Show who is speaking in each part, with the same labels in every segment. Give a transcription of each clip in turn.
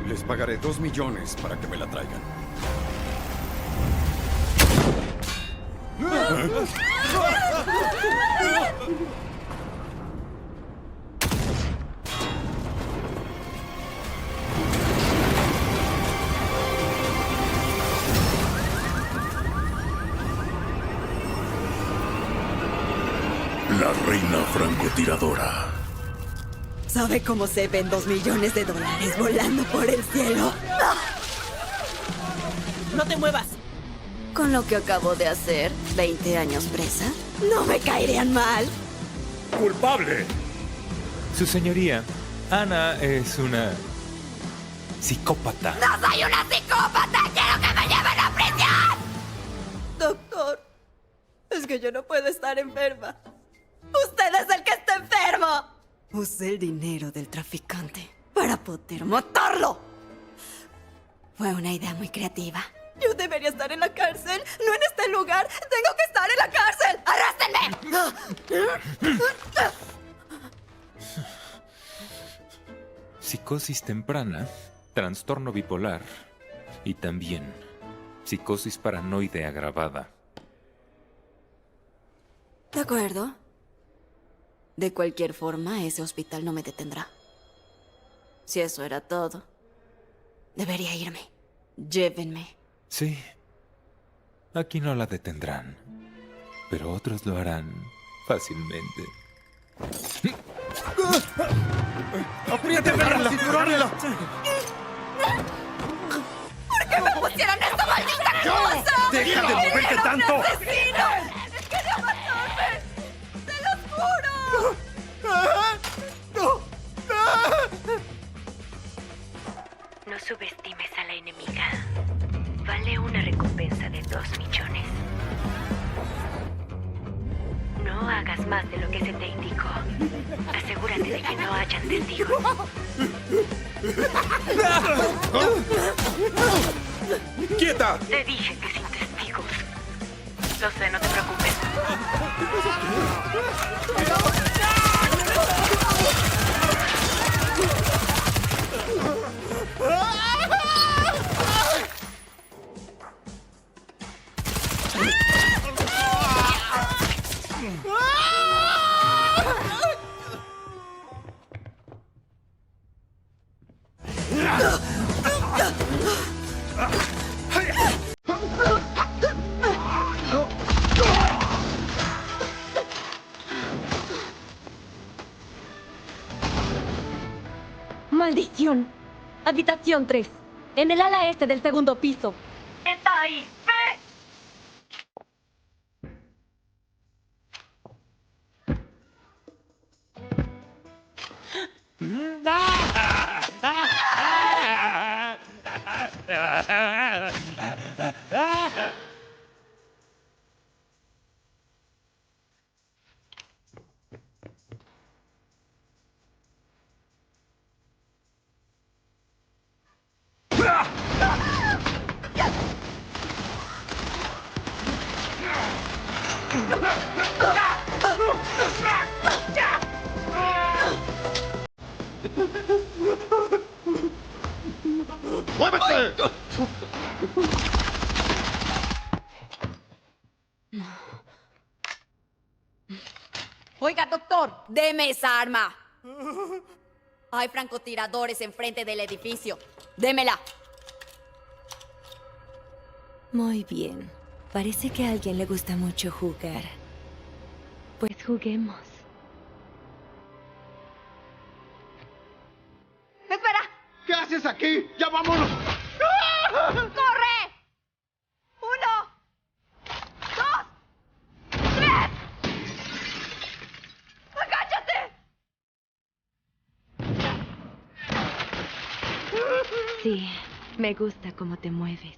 Speaker 1: Les pagaré 2 millones para que me la traigan.
Speaker 2: La reina francotiradora.
Speaker 3: ¿Sabe cómo se ven 2 millones de dólares volando por el cielo?
Speaker 4: ¡No te muevas!
Speaker 3: Con lo que acabo de hacer, 20 años presa, no me caerían mal.
Speaker 2: ¡Culpable!
Speaker 5: Su señoría, Ana es una psicópata.
Speaker 3: ¡No soy una psicópata! ¡Quiero que me lleven a prisión! Doctor, es que yo no puedo estar enferma. ¡Usted es el que está enfermo! Usé el dinero del traficante para poder matarlo. Fue una idea muy creativa. Yo debería estar en la cárcel, no en este lugar. Tengo que estar en la cárcel. ¡Arréstenme!
Speaker 5: Psicosis temprana, trastorno bipolar y también psicosis paranoide agravada.
Speaker 3: De acuerdo. De cualquier forma, ese hospital no me detendrá. Si eso era todo, debería irme. Llévenme.
Speaker 5: Sí, aquí no la detendrán, pero otros lo harán fácilmente.
Speaker 1: ¡Apriéteme la cinturón!
Speaker 3: ¿Por qué me pusieron esta maldita cosa?
Speaker 2: ¡Deja de moverte tanto!
Speaker 3: ¡Asesino! ¡Quería matarme! ¡Se los juro!
Speaker 6: No subestimes a la enemiga. Vale una recompensa de 2 millones. No hagas más de lo que se te indicó. Asegúrate de que no hayan testigos.
Speaker 2: ¡Quieta!
Speaker 6: Te dije que sin testigos. Lo sé, no te preocupes.
Speaker 7: ¡Maldición! Habitación 3. En el ala este del segundo piso.
Speaker 6: ¡Está ahí! ¡Ve!
Speaker 2: ¡Muévete!
Speaker 3: Oiga, doctor, deme esa arma. Hay francotiradores enfrente del edificio. Démela.
Speaker 6: Muy bien. Parece que a alguien le gusta mucho jugar. Pues juguemos.
Speaker 3: ¡Espera!
Speaker 2: ¿Qué haces aquí? ¡Ya vámonos!
Speaker 3: ¡Corre! 1, 2, 3. ¡Agáchate!
Speaker 6: Sí, me gusta cómo te mueves.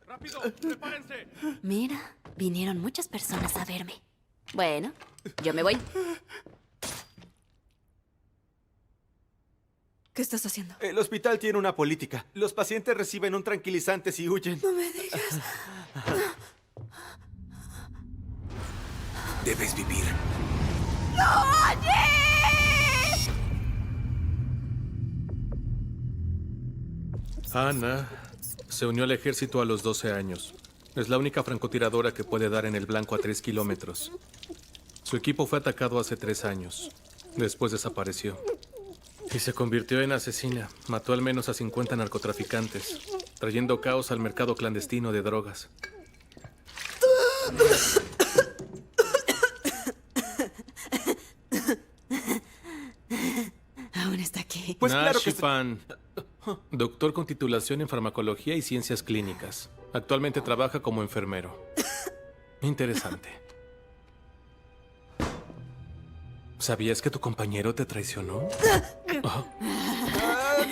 Speaker 2: ¡Rápido! ¡Prepárense!
Speaker 3: Mira, vinieron muchas personas a verme. Bueno, yo me voy. ¿Qué estás haciendo?
Speaker 4: El hospital tiene una política. Los pacientes reciben un tranquilizante si huyen.
Speaker 3: No me digas.
Speaker 1: Debes vivir.
Speaker 8: Ana se unió al ejército a los 12 años. Es la única francotiradora que puede dar en el blanco a 3 kilómetros. Su equipo fue atacado hace 3 años. Después desapareció. Y se convirtió en asesina. Mató al menos a 50 narcotraficantes, trayendo caos al mercado clandestino de drogas.
Speaker 3: Aún está aquí.
Speaker 4: Pues claro que...
Speaker 8: Nashipan, doctor con titulación en farmacología y ciencias clínicas. Actualmente trabaja como enfermero. Interesante. ¿Sabías que tu compañero te traicionó?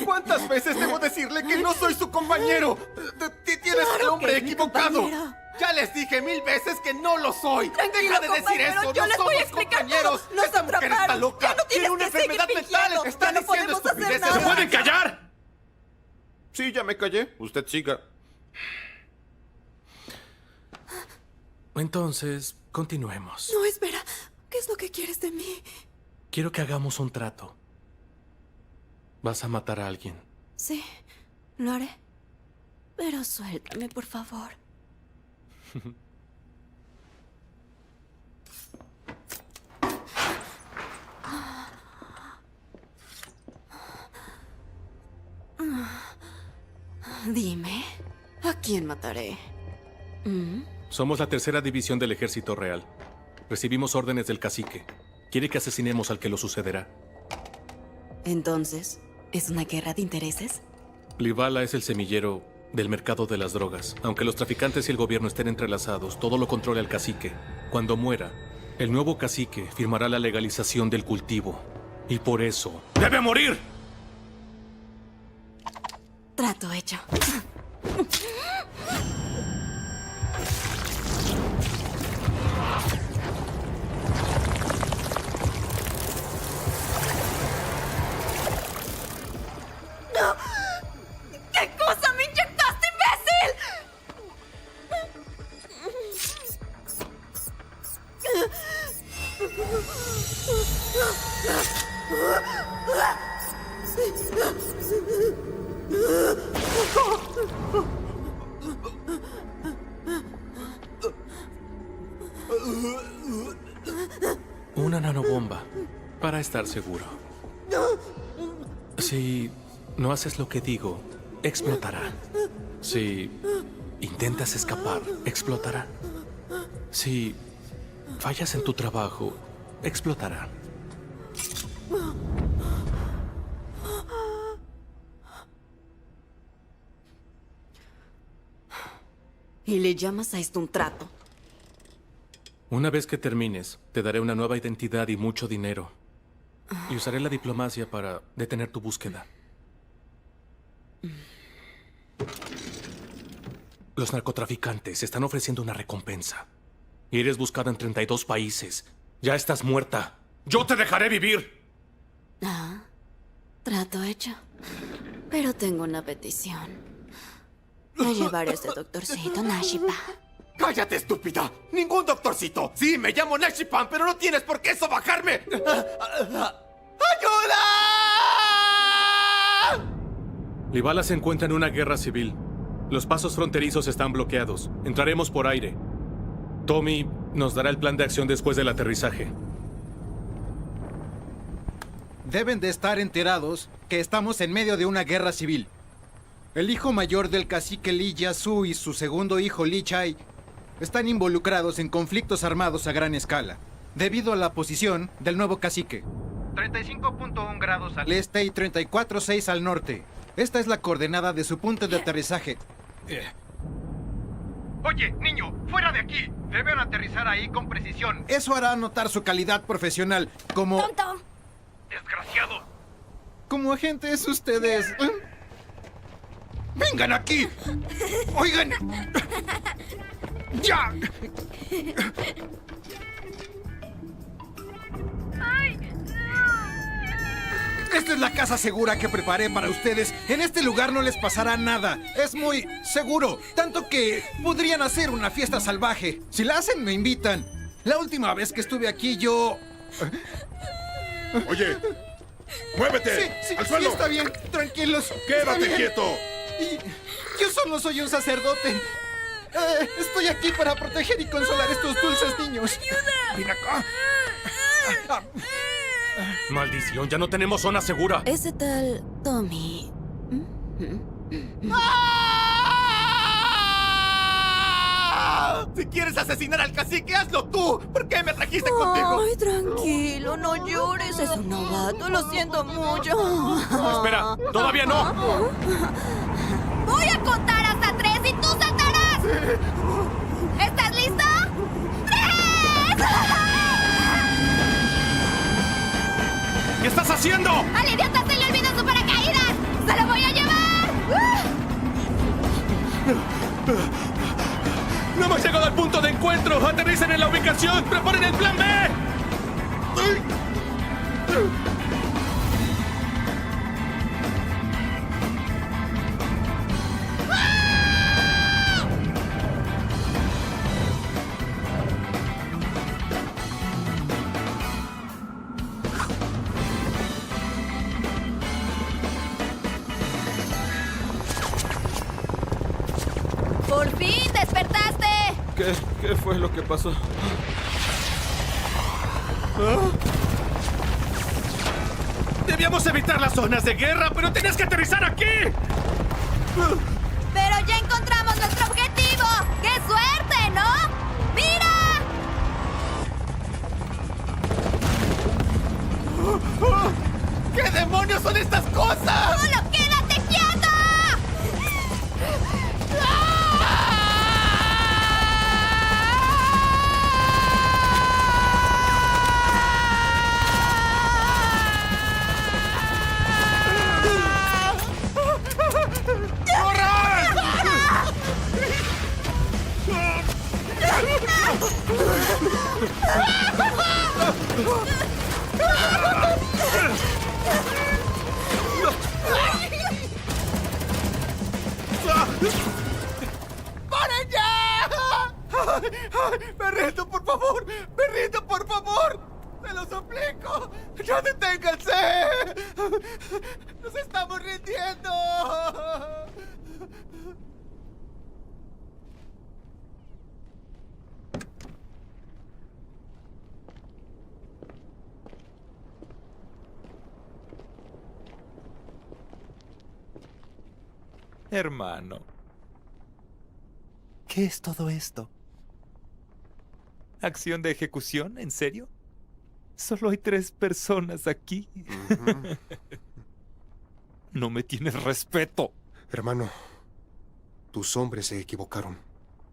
Speaker 4: ¿Cuántas veces debo decirle que no soy su compañero? Tienes el hombre
Speaker 3: que es mi
Speaker 4: equivocado.
Speaker 3: compañero.
Speaker 4: Ya les dije 1000 veces que no lo soy.
Speaker 3: Tranquilo,
Speaker 4: Deja de decir
Speaker 3: compañero,
Speaker 4: eso.
Speaker 3: yo
Speaker 4: No
Speaker 3: les voy a
Speaker 4: somos
Speaker 3: explicar
Speaker 4: compañeros.
Speaker 3: todo. Nos
Speaker 4: Esta mujer está
Speaker 3: atraparon.
Speaker 4: loca.
Speaker 3: Ya no
Speaker 4: Tiene
Speaker 3: tienes
Speaker 4: una
Speaker 3: que seguir
Speaker 4: enfermedad mental.
Speaker 3: fingiendo.
Speaker 4: Está
Speaker 3: Ya no
Speaker 4: diciendo
Speaker 3: podemos hacer
Speaker 4: estupideces.
Speaker 3: nada.
Speaker 2: ¿Se pueden callar?
Speaker 4: Sí, ya me callé. Usted siga.
Speaker 8: Entonces, continuemos.
Speaker 3: No, espera. ¿Qué es lo que quieres de mí?
Speaker 8: Quiero que hagamos un trato. Vas a matar a alguien.
Speaker 3: Sí, lo haré. Pero suéltame, por favor. Dime, ¿a quién mataré?
Speaker 8: Somos la tercera división del Ejército Real. Recibimos órdenes del cacique. Quiere que asesinemos al que lo sucederá.
Speaker 3: Entonces, ¿es una guerra de intereses?
Speaker 8: Livala es el semillero del mercado de las drogas. Aunque los traficantes y el gobierno estén entrelazados, todo lo controla el cacique. Cuando muera, el nuevo cacique firmará la legalización del cultivo. Y por eso...
Speaker 2: ¡Debe morir!
Speaker 3: Trato hecho. ¡No! ¿Qué cosa me inyectaste,
Speaker 8: Una nanobomba, para estar seguro. Si no haces lo que digo, explotará. Si intentas escapar, explotará. Si fallas en tu trabajo, explotará.
Speaker 3: ¿Y le llamas a esto un trato?
Speaker 8: Una vez que termines, te daré una nueva identidad y mucho dinero. Y usaré la diplomacia para detener tu búsqueda. Los narcotraficantes están ofreciendo una recompensa. Y eres buscada en 32 países. Ya estás muerta.
Speaker 2: ¡Yo te dejaré vivir!
Speaker 3: Ah, trato hecho. Pero tengo una petición. Me llevaré a ese doctorcito, Nashipa.
Speaker 4: ¡Cállate, estúpida! ¡Ningún doctorcito! Sí, me llamo Nashipan, pero no tienes por qué sobajarme. ¡Ayuda!
Speaker 8: Livala se encuentra en una guerra civil. Los pasos fronterizos están bloqueados. Entraremos por aire. Tommy nos dará el plan de acción después del aterrizaje.
Speaker 9: Deben de estar enterados que estamos en medio de una guerra civil. El hijo mayor del cacique Li Yasu y su segundo hijo Li Chai están involucrados en conflictos armados a gran escala, debido a la posición del nuevo cacique. 35.1 grados al este y 34.6 al norte. Esta es la coordenada de su punto de aterrizaje.
Speaker 2: Oye, niño, fuera de aquí. Deben aterrizar ahí con precisión.
Speaker 9: Eso hará notar su calidad profesional como...
Speaker 3: ¡Tonto!
Speaker 2: Desgraciado.
Speaker 9: Como agentes ustedes. ¡Vengan aquí! ¡Oigan! ¡Ya! Esta es la casa segura que preparé para ustedes. En este lugar no les pasará nada. Es muy seguro. Tanto que podrían hacer una fiesta salvaje. Si la hacen, me invitan. La última vez que estuve aquí, yo...
Speaker 10: Oye, muévete.
Speaker 9: Sí,
Speaker 10: al suelo.
Speaker 9: sí, está bien. Tranquilos. Está
Speaker 10: Quédate
Speaker 9: bien.
Speaker 10: quieto.
Speaker 9: Y yo solo soy un sacerdote. Estoy aquí para proteger y consolar a estos dulces niños. ¡Ven acá!
Speaker 8: Maldición, ya no tenemos zona segura.
Speaker 6: Ese tal Tommy.
Speaker 4: Si quieres asesinar al cacique, hazlo tú. ¿Por qué me trajiste contigo?
Speaker 3: Ay, tranquilo, no llores. Es un novato, lo siento mucho.
Speaker 8: Espera, todavía no.
Speaker 3: Voy a contar hasta 3 y tú saltarás. ¿Estás listo? ¡3!
Speaker 8: ¿Qué estás haciendo?
Speaker 3: ¡Al idiota se le olvidó su paracaídas! ¡Se lo voy a llevar!
Speaker 8: ¡No hemos llegado al punto de encuentro! ¡Aterricen en la ubicación! ¡Preparen el plan B!
Speaker 3: ¡Por fin despertaste!
Speaker 5: ¿Qué fue lo que pasó?
Speaker 8: Debíamos evitar las zonas de guerra, pero tenías que aterrizar aquí.
Speaker 3: ¡Pero ya encontramos nuestro objetivo! ¡Qué suerte, ¿no? ¡Mira!
Speaker 4: ¿Qué demonios son estas cosas?
Speaker 3: ¡Solo quédate quieto!
Speaker 4: ¡Paren ya! ¡Perrito, por favor! ¡Perrito, por favor! ¡Se lo suplico! ¡Ya deténganse! ¡Nos estamos rindiendo!
Speaker 5: Hermano. ¿Qué es todo esto? ¿Acción de ejecución? ¿En serio? Solo hay 3 personas aquí. No me tienes respeto.
Speaker 10: Hermano, tus hombres se equivocaron.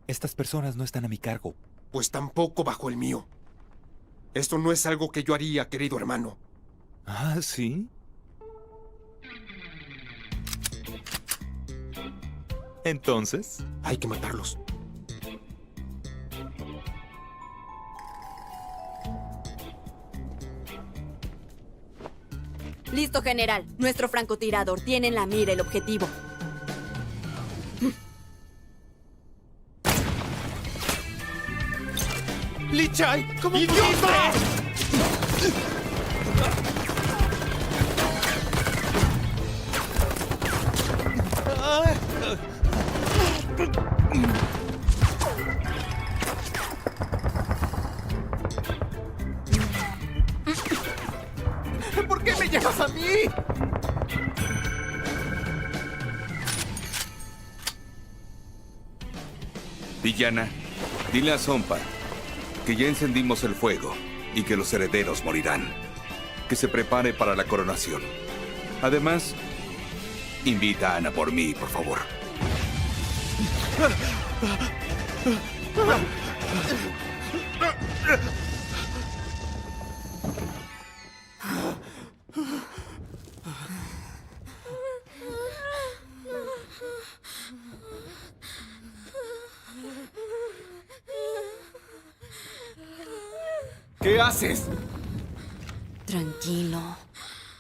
Speaker 5: Estas personas no están a mi cargo.
Speaker 10: Pues tampoco bajo el mío. Esto no es algo que yo haría, querido hermano.
Speaker 5: Ah, ¿sí? Entonces,
Speaker 10: Hay que matarlos.
Speaker 3: Listo, general. Nuestro francotirador tiene en la mira el objetivo.
Speaker 4: ¡Lichai! ¿Cómo ¡idiota! ¿Por qué me llevas a mí?
Speaker 11: Villana, dile a Zompa que ya encendimos el fuego y que los herederos morirán. Que se prepare para la coronación. Además, invita a Ana por mí, por favor.
Speaker 4: ¿Qué haces?
Speaker 3: Tranquilo.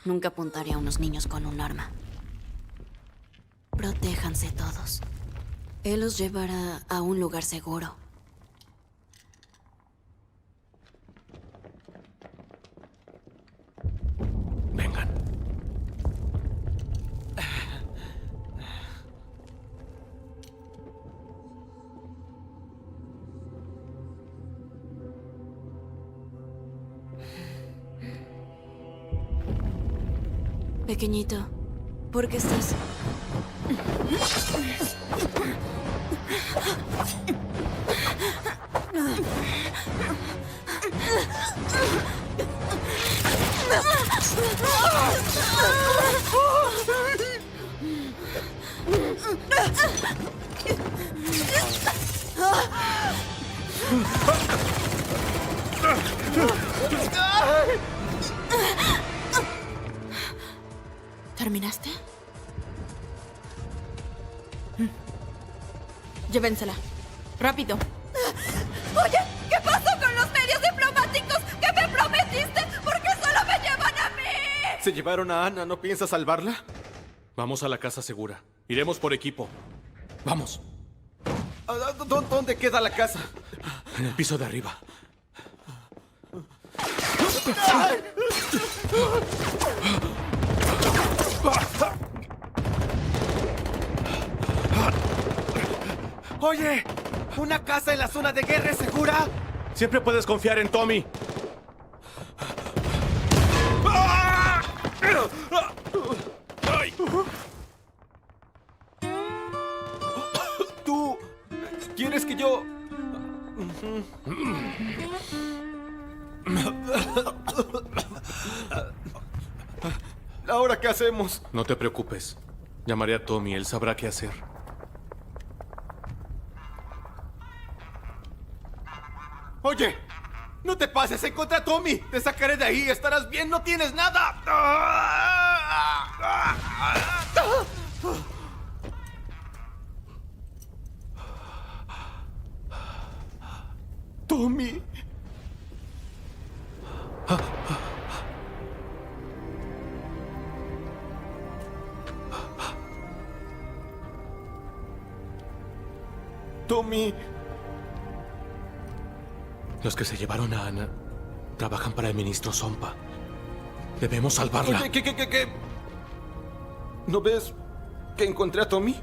Speaker 3: Nunca apuntaré a unos niños con un arma. Protéjanse todos. Él los llevará a un lugar seguro.
Speaker 8: Vengan.
Speaker 3: Pequeñito, ¿por qué estás...?
Speaker 12: ¿Terminaste? Llévensela. Rápido.
Speaker 3: Oye, ¿qué pasó con los medios diplomáticos que me prometiste? ¿Por qué solo me llevan a mí?
Speaker 4: ¿Se llevaron a Ana? ¿No piensas salvarla?
Speaker 8: Vamos a la casa segura. Iremos por equipo. Vamos.
Speaker 4: ¿Dónde queda la casa?
Speaker 8: En el piso de arriba.
Speaker 4: Oye, ¿una casa en la zona de guerra es segura?
Speaker 8: Siempre puedes confiar en Tommy.
Speaker 4: ¿Tú quieres que yo...? ¿Ahora qué hacemos?
Speaker 8: No te preocupes. Llamaré a Tommy. Él sabrá qué hacer.
Speaker 4: Oye, no te pases, encontré a Tommy. Te sacaré de ahí, estarás bien, no tienes nada. Tommy. Tommy.
Speaker 8: Los que se llevaron a Ana trabajan para el ministro Sompa. Debemos salvarla.
Speaker 4: Oye, ¿qué? ¿No ves que encontré a Tommy?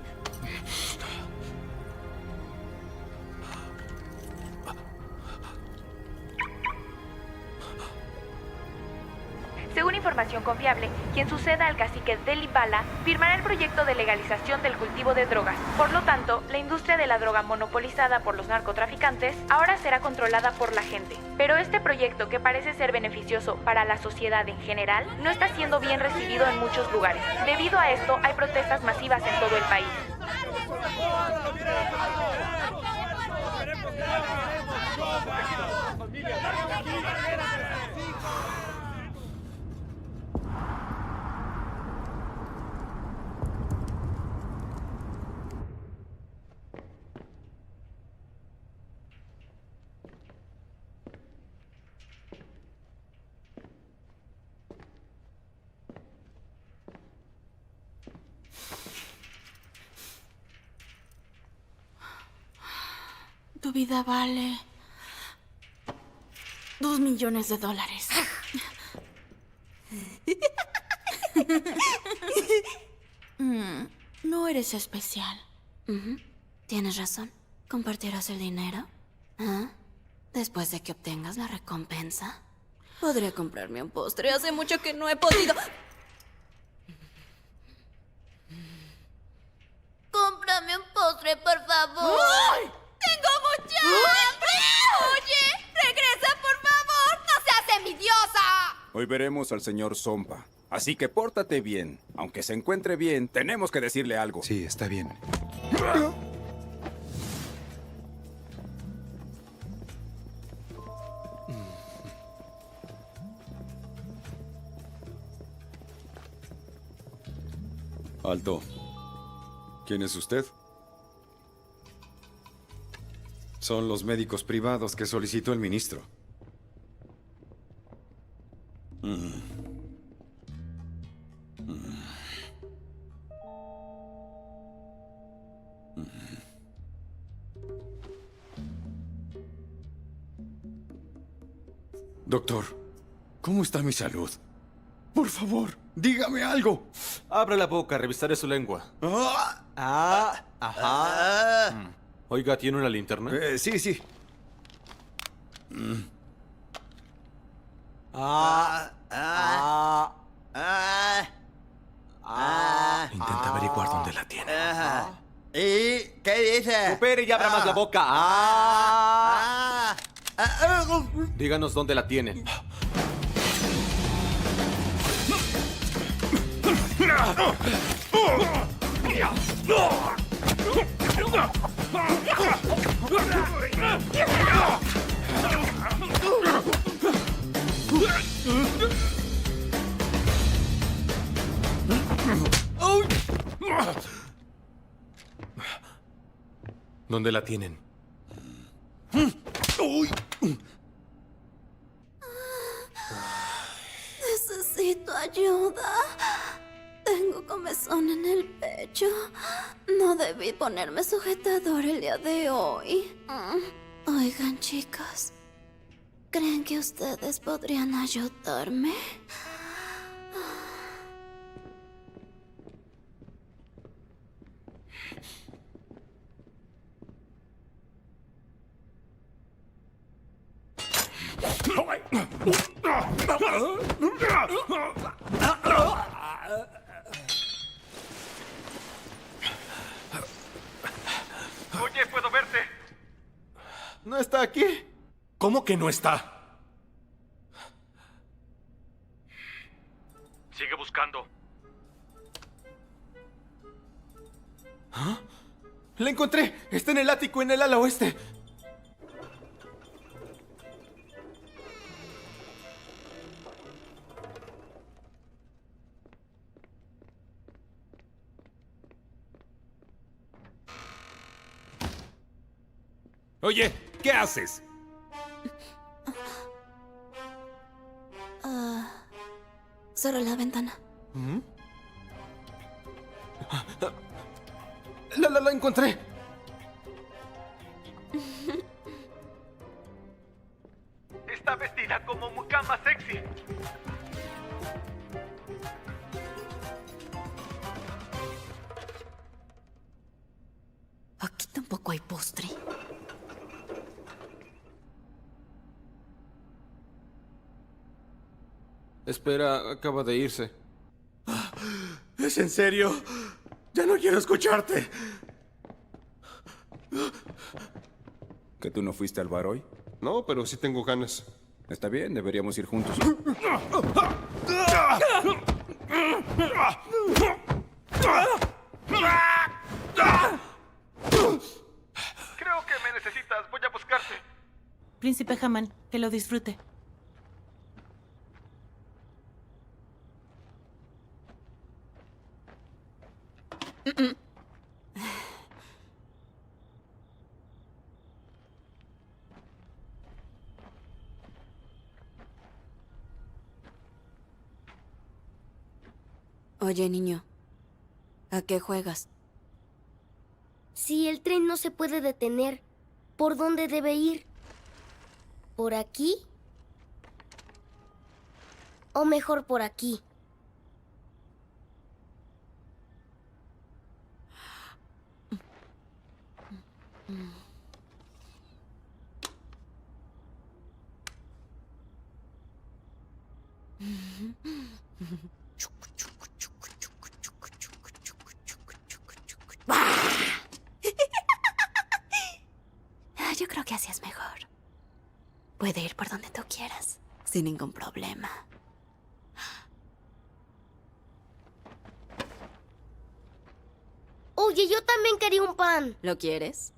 Speaker 13: Según información confiable, quien suceda al cacique Delibala firmará el proyecto de legalización del cultivo de drogas. Por lo tanto, la industria de la droga monopolizada por los narcotraficantes ahora será controlada por la gente. Pero este proyecto, que parece ser beneficioso para la sociedad en general, no está siendo bien recibido en muchos lugares. Debido a esto, hay protestas masivas en todo el país.
Speaker 12: Tu vida vale $2 millones. No eres especial.
Speaker 3: Tienes razón. ¿Compartirás el dinero? ¿Ah? Después de que obtengas la recompensa, podré comprarme un postre. Hace mucho que no he podido. ¡Cómprame un postre, por favor! ¡Ay! ¡Tengo mucha hambre! ¡Oye! ¡Regresa, por favor! ¡No seas envidiosa!
Speaker 1: Hoy veremos al señor Sompa. Así que pórtate bien. Aunque se encuentre bien, tenemos que decirle algo.
Speaker 5: Sí, está bien.
Speaker 1: Alto. ¿Quién es usted? Son los médicos privados que solicitó el ministro. Doctor, ¿cómo está mi salud? Por favor, dígame algo.
Speaker 14: Abra la boca, revisaré su lengua.
Speaker 4: Ajá.
Speaker 8: Oiga, ¿tiene una linterna?
Speaker 1: Sí, sí.
Speaker 8: Intenta averiguar dónde la tiene.
Speaker 4: ¿Y qué dice?
Speaker 14: Coopere y abra más la boca.
Speaker 8: Díganos dónde la tienen. ¿Dónde la tienen?
Speaker 12: Necesito ayuda. Tengo comezón en el pecho. No debí ponerme sujetador el día de hoy. Oigan, chicos. ¿Creen que ustedes podrían ayudarme?
Speaker 2: Oye, puedo verte.
Speaker 14: ¿No está aquí?
Speaker 8: ¿Cómo que no está?
Speaker 2: Sigue buscando.
Speaker 14: ¡La encontré! Está en el ático en el ala oeste.
Speaker 1: Oye, ¿qué haces?
Speaker 12: Cerra la ventana.
Speaker 14: La encontré.
Speaker 2: Está vestida como mucama sexy.
Speaker 12: Aquí tampoco hay postre.
Speaker 8: Espera, acaba de irse.
Speaker 14: ¿Es en serio? Ya no quiero escucharte.
Speaker 1: ¿Que tú no fuiste al bar hoy?
Speaker 10: No, pero sí tengo ganas.
Speaker 1: Está bien, deberíamos ir juntos.
Speaker 2: Creo que me necesitas. Voy a buscarte.
Speaker 12: Príncipe Haman, que lo disfrute. Oye, niño, ¿a qué juegas?
Speaker 15: Si el tren no se puede detener, ¿por dónde debe ir? ¿Por aquí? ¿O mejor por aquí?
Speaker 12: Yo creo que así es mejor. Puede ir por donde tú quieras, sin ningún problema.
Speaker 15: Oye, yo también quería un pan.
Speaker 12: ¿Lo quieres?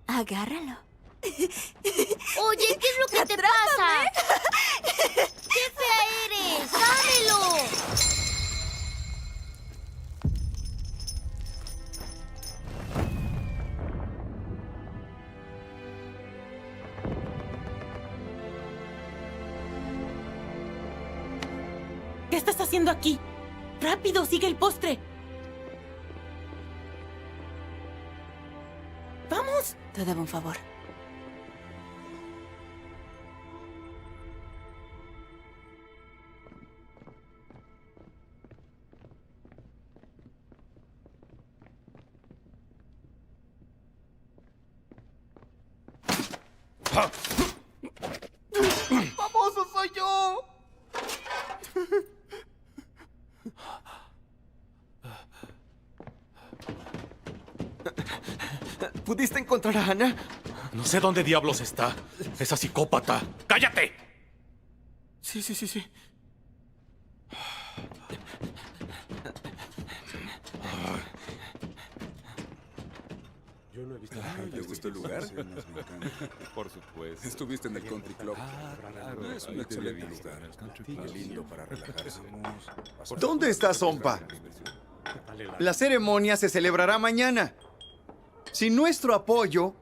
Speaker 12: Agárralo.
Speaker 15: Oye, ¿qué es lo que te pasa? ¡Qué fea eres! ¡Dámelo!
Speaker 7: haciendo aquí? ¡Rápido, sigue el postre! ¡Vamos!
Speaker 12: Te debo un favor.
Speaker 4: ¡Famoso soy yo!
Speaker 14: ¿Pudiste encontrar a Ana?
Speaker 8: No sé dónde diablos está. Esa psicópata. ¡Cállate!
Speaker 14: Sí.
Speaker 1: Yo no he visto. ¿Te gustó el lugar? Sí, me encanta.
Speaker 5: Por supuesto.
Speaker 1: Estuviste en el Country Club.
Speaker 5: Claro.
Speaker 1: Es un excelente lugar. Qué lindo para relajarse.
Speaker 4: ¿Dónde está Sompa? La ceremonia se celebrará mañana. Sin nuestro apoyo,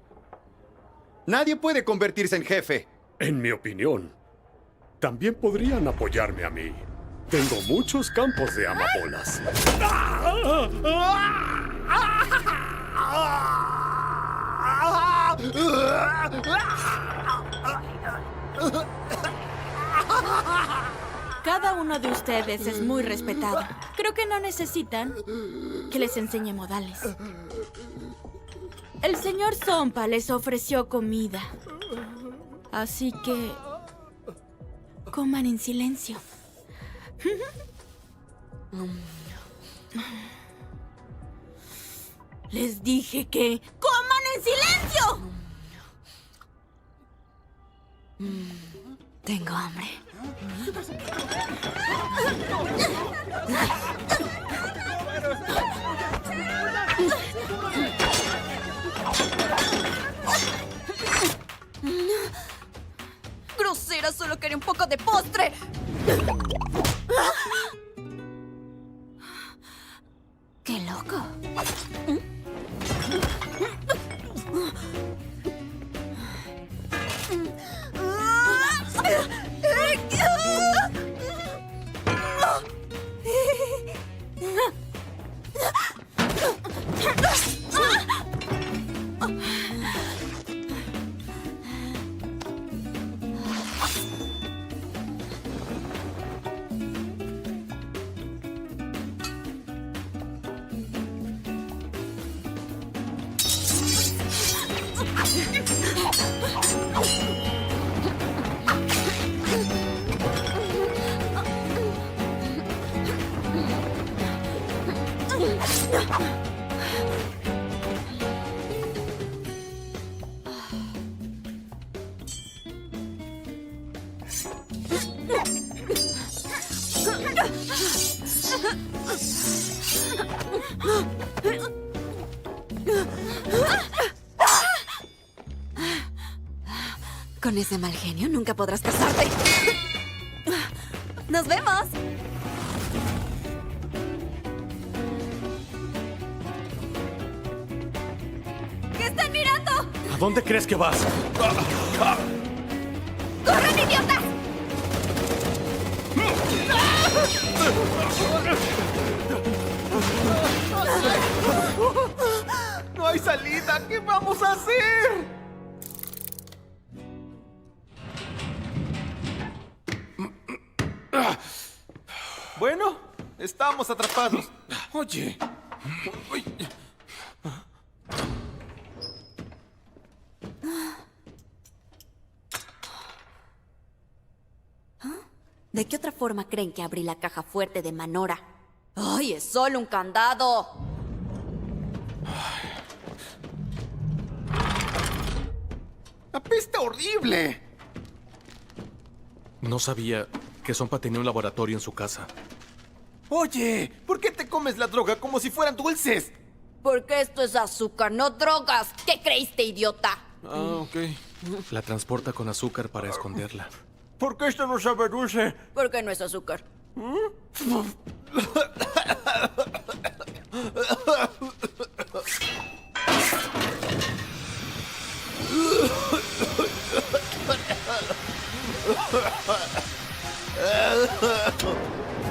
Speaker 4: nadie puede convertirse en jefe.
Speaker 16: En mi opinión, también podrían apoyarme a mí. Tengo muchos campos de amapolas.
Speaker 7: Cada uno de ustedes es muy respetado. Creo que no necesitan que les enseñe modales. El señor Sompa les ofreció comida. Así que coman en silencio. Les dije que coman en silencio.
Speaker 12: Tengo hambre.
Speaker 3: Grosera, solo quería un poco de postre.
Speaker 12: ¡Qué loco! Con ese mal genio nunca podrás casarte. ¡Nos vemos! ¿Qué están mirando?
Speaker 8: ¿A dónde crees que vas?
Speaker 3: ¡Corren, idiotas!
Speaker 4: ¡No hay salida! ¿Qué vamos a hacer? Bueno, estamos atrapados.
Speaker 14: Oye.
Speaker 12: ¿De qué otra forma creen que abrí la caja fuerte de Manora? ¡Ay, es solo un candado!
Speaker 4: ¡Apesta horrible!
Speaker 8: No sabía que Sompa tenía un laboratorio en su casa.
Speaker 4: Oye, ¿por qué te comes la droga como si fueran dulces?
Speaker 12: Porque esto es azúcar, no drogas. ¿Qué creíste, idiota?
Speaker 8: Ah, ok. La transporta con azúcar para esconderla.
Speaker 4: ¿Por qué esto no sabe dulce?
Speaker 12: Porque no es azúcar.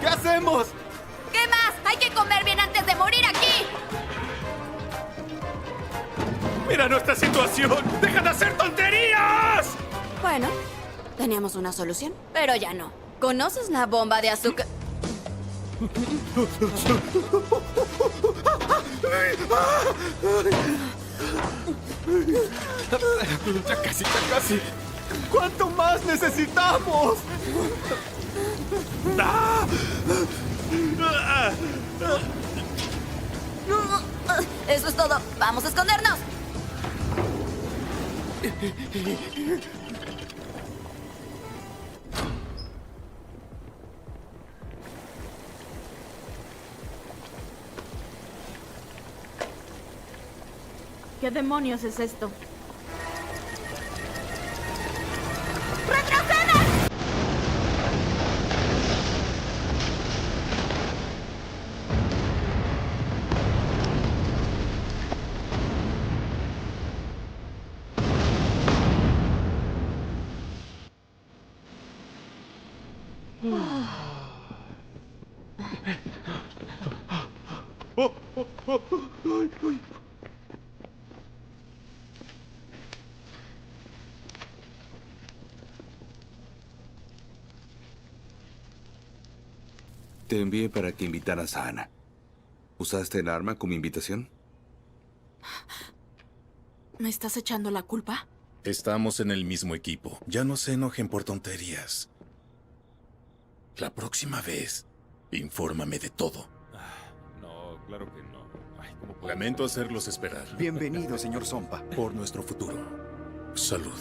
Speaker 4: ¿Qué hacemos?
Speaker 14: a nuestra situación! ¡Deja de hacer tonterías!
Speaker 3: Bueno, teníamos una solución, pero ya no. ¿Conoces la bomba de azúcar?
Speaker 14: Ya casi. ¿Cuánto más necesitamos?
Speaker 3: Eso es todo. ¡Vamos a escondernos!
Speaker 7: ¿Qué demonios es esto?
Speaker 11: Te envié para que invitaras a Ana. ¿Usaste el arma como invitación?
Speaker 7: ¿Me estás echando la culpa?
Speaker 17: Estamos en el mismo equipo. Ya no se enojen por tonterías. La próxima vez, infórmame de todo.
Speaker 5: No, claro que no.
Speaker 17: Lamento hacerlos esperar.
Speaker 4: Bienvenido, señor Sompa.
Speaker 17: Por nuestro futuro. Salud.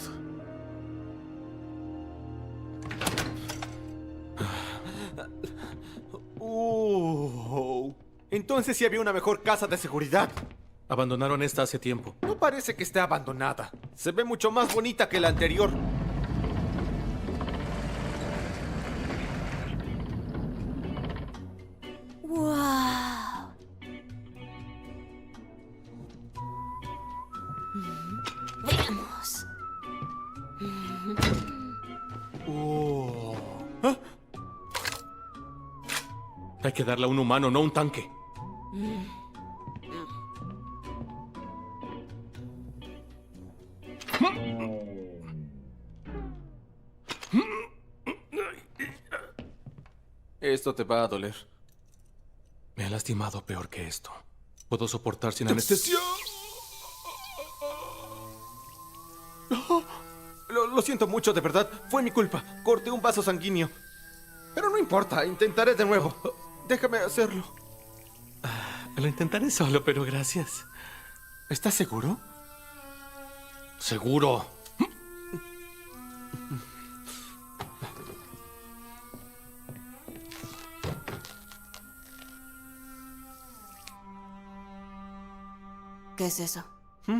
Speaker 14: Entonces sí había una mejor casa de seguridad.
Speaker 8: Abandonaron esta hace tiempo.
Speaker 14: No parece que esté abandonada. Se ve mucho más bonita que la anterior.
Speaker 3: ¡Wow! Veamos.
Speaker 8: Hay que darle a un humano, no un tanque.
Speaker 14: Esto te va a doler.
Speaker 8: Me ha lastimado peor que esto. Puedo soportar sin anestesia.
Speaker 14: Lo siento mucho, de verdad. Fue mi culpa. Corté un vaso sanguíneo. Pero no importa, intentaré de nuevo. Déjame hacerlo.
Speaker 8: Lo intentaré solo, pero gracias.
Speaker 14: ¿Estás seguro?
Speaker 8: Seguro.
Speaker 3: ¿Qué es eso?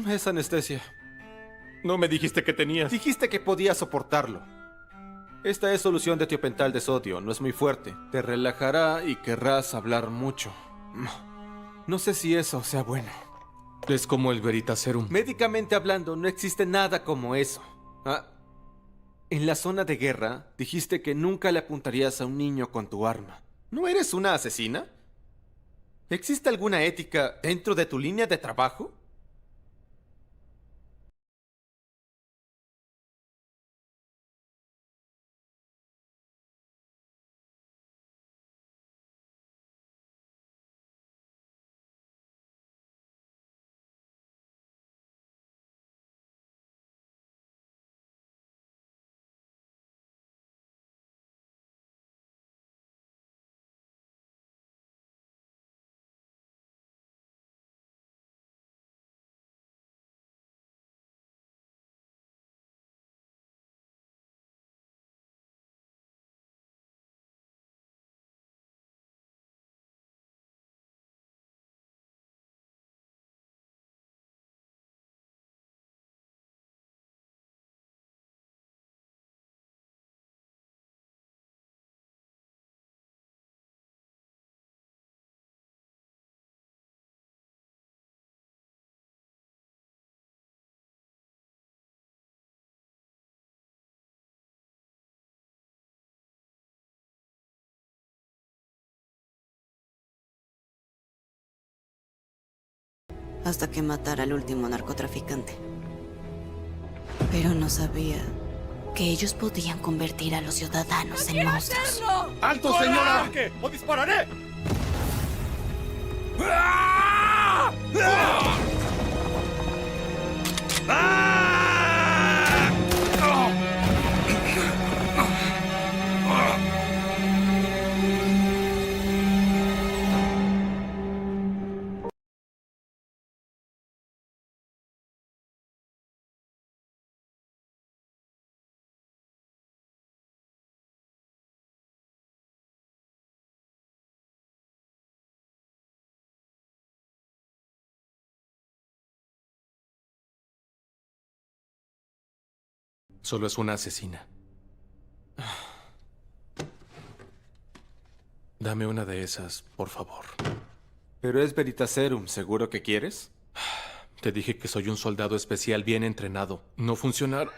Speaker 14: Es anestesia.
Speaker 8: No me dijiste que tenías.
Speaker 14: Dijiste que podías soportarlo. Esta es solución de tiopental de sodio. No es muy fuerte. Te relajará y querrás hablar mucho. No sé si eso sea bueno.
Speaker 8: Es como el Veritaserum.
Speaker 14: Médicamente hablando, no existe nada como eso. En la zona de guerra, dijiste que nunca le apuntarías a un niño con tu arma. ¿No eres una asesina? ¿Existe alguna ética dentro de tu línea de trabajo?
Speaker 3: hasta que matara al último narcotraficante. Pero no sabía que ellos podían convertir a los ciudadanos en monstruos.
Speaker 2: ¡Alto, señora! ¡O dispararé!
Speaker 8: Solo es una asesina. Dame una de esas, por favor.
Speaker 14: Pero es Veritaserum, ¿seguro que quieres?
Speaker 8: Te dije que soy un soldado especial bien entrenado. No funcionar.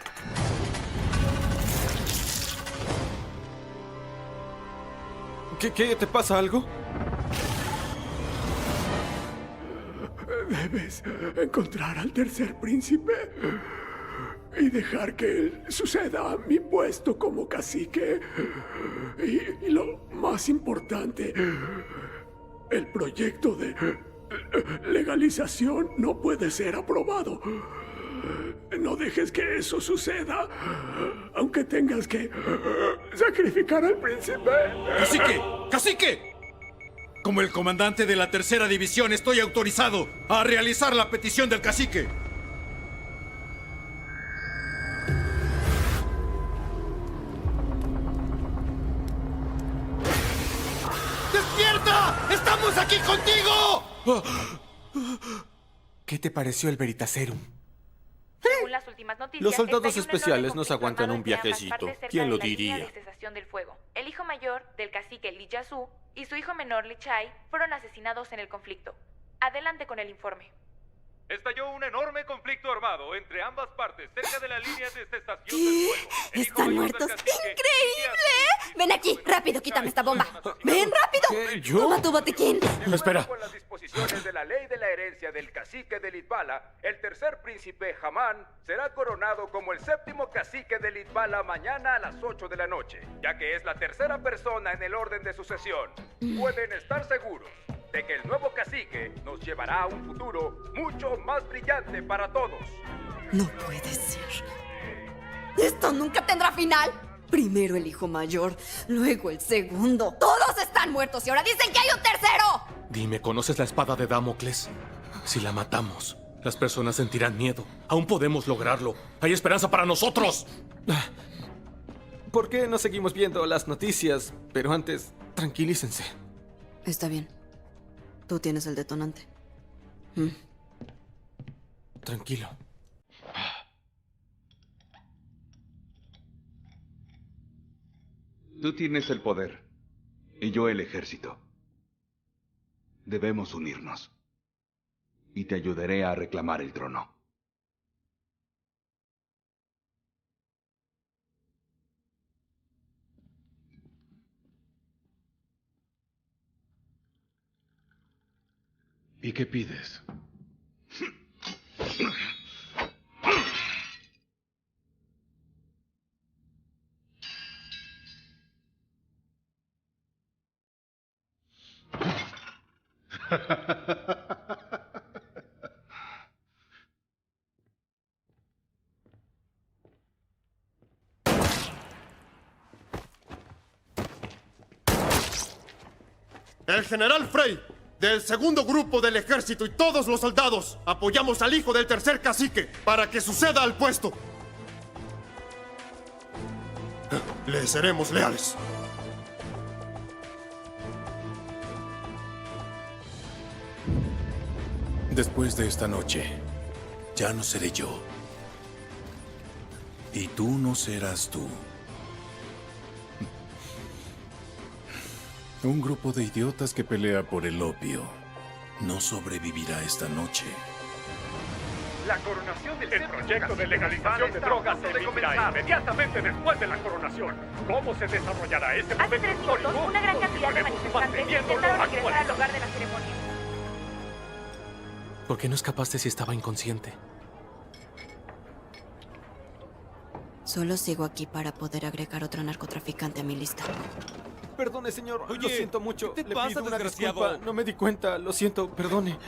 Speaker 14: ¿Qué? ¿Te pasa algo?
Speaker 16: Debes encontrar al tercer príncipe y dejar que él suceda a mi puesto como cacique. Y lo más importante, el proyecto de legalización no puede ser aprobado. No dejes que eso suceda, aunque tengas que sacrificar al príncipe.
Speaker 2: ¡Cacique! ¡Cacique! Como el comandante de la tercera división, estoy autorizado a realizar la petición del cacique. ¡Despierta! ¡Estamos aquí contigo!
Speaker 14: ¿Qué te pareció el Veritaserum?
Speaker 13: Según las últimas noticias,
Speaker 14: Los soldados
Speaker 13: estalla un enorme
Speaker 14: especiales nos
Speaker 13: conflicto
Speaker 14: aguantan
Speaker 13: armado
Speaker 14: un
Speaker 13: entre ambas
Speaker 14: viajecito.
Speaker 13: partes cerca
Speaker 14: ¿Quién
Speaker 13: de
Speaker 14: lo
Speaker 13: la línea
Speaker 14: diría?
Speaker 13: de cesación del fuego. El hijo mayor del cacique Li Yasu y su hijo menor Li Chai fueron asesinados en el conflicto. Adelante con el informe.
Speaker 18: Estalló un enorme conflicto armado entre ambas partes cerca de la línea de cesación
Speaker 3: ¿Qué?
Speaker 18: del fuego. El hijo
Speaker 3: ¿Están
Speaker 18: mayor
Speaker 3: muertos?
Speaker 18: del cacique,
Speaker 3: ¡Increíble! Ven aquí, rápido, quítame esta bomba. ¡Ven, rápido!
Speaker 14: ¿Yo?
Speaker 3: Toma tu botiquín.
Speaker 8: Espera.
Speaker 18: Con las disposiciones de la ley de la herencia del cacique de Litvala, el tercer príncipe Hamán será coronado como el séptimo cacique de Litvala mañana a las 8 de la noche, ya que es la tercera persona en el orden de sucesión. Pueden estar seguros de que el nuevo cacique nos llevará a un futuro mucho más brillante para todos.
Speaker 3: No puede ser. Esto nunca tendrá final. Primero el hijo mayor, luego el segundo. Todos están muertos y ahora dicen que hay un tercero.
Speaker 8: Dime, ¿conoces la espada de Damocles? Si la matamos, las personas sentirán miedo. Aún podemos lograrlo. Hay esperanza para nosotros.
Speaker 14: ¿Por qué no seguimos viendo las noticias? Pero antes, tranquilícense.
Speaker 3: Está bien. Tú tienes el detonante.
Speaker 14: Tranquilo.
Speaker 11: Tú tienes el poder y yo el ejército. Debemos unirnos. Y te ayudaré a reclamar el trono.
Speaker 17: ¿Y qué pides?
Speaker 10: El general Frey, del segundo grupo del ejército y todos los soldados, apoyamos al hijo del tercer cacique para que suceda al puesto. Le seremos leales.
Speaker 17: Después de esta noche, ya no seré yo. Y tú no serás tú. Un grupo de idiotas que pelea por el opio no sobrevivirá esta noche.
Speaker 18: La coronación del
Speaker 16: El proyecto de legalización de drogas se emitirá inmediatamente después de la coronación. ¿Cómo se desarrollará ese
Speaker 13: Hace
Speaker 16: momento
Speaker 13: 3 minutos,
Speaker 16: histórico?
Speaker 13: una gran cantidad de
Speaker 16: Continuaremos
Speaker 13: manifestantes
Speaker 16: manteniéndolo
Speaker 13: intentaron ingresar al
Speaker 16: actualizado.
Speaker 13: lugar de la ceremonia.
Speaker 8: ¿Por qué no escapaste si estaba inconsciente?
Speaker 3: Solo sigo aquí para poder agregar otro narcotraficante a mi lista.
Speaker 14: Perdone, señor.
Speaker 2: Oye,
Speaker 14: lo siento mucho.
Speaker 2: ¿qué te
Speaker 14: Le
Speaker 2: pasa,
Speaker 14: pido una
Speaker 2: desgraciado?
Speaker 14: disculpa. No me di cuenta. Lo siento. Perdone.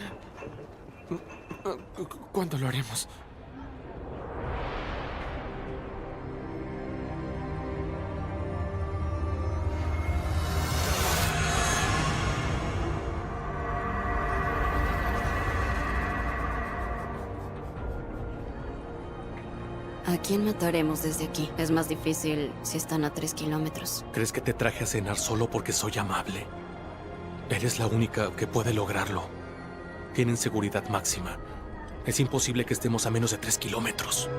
Speaker 14: ¿Cuándo lo haremos?
Speaker 3: ¿A quién mataremos desde aquí? Es más difícil si están a 3 kilómetros.
Speaker 8: ¿Crees que te traje a cenar solo porque soy amable? Eres la única que puede lograrlo. Tienen seguridad máxima. Es imposible que estemos a menos de 3 kilómetros.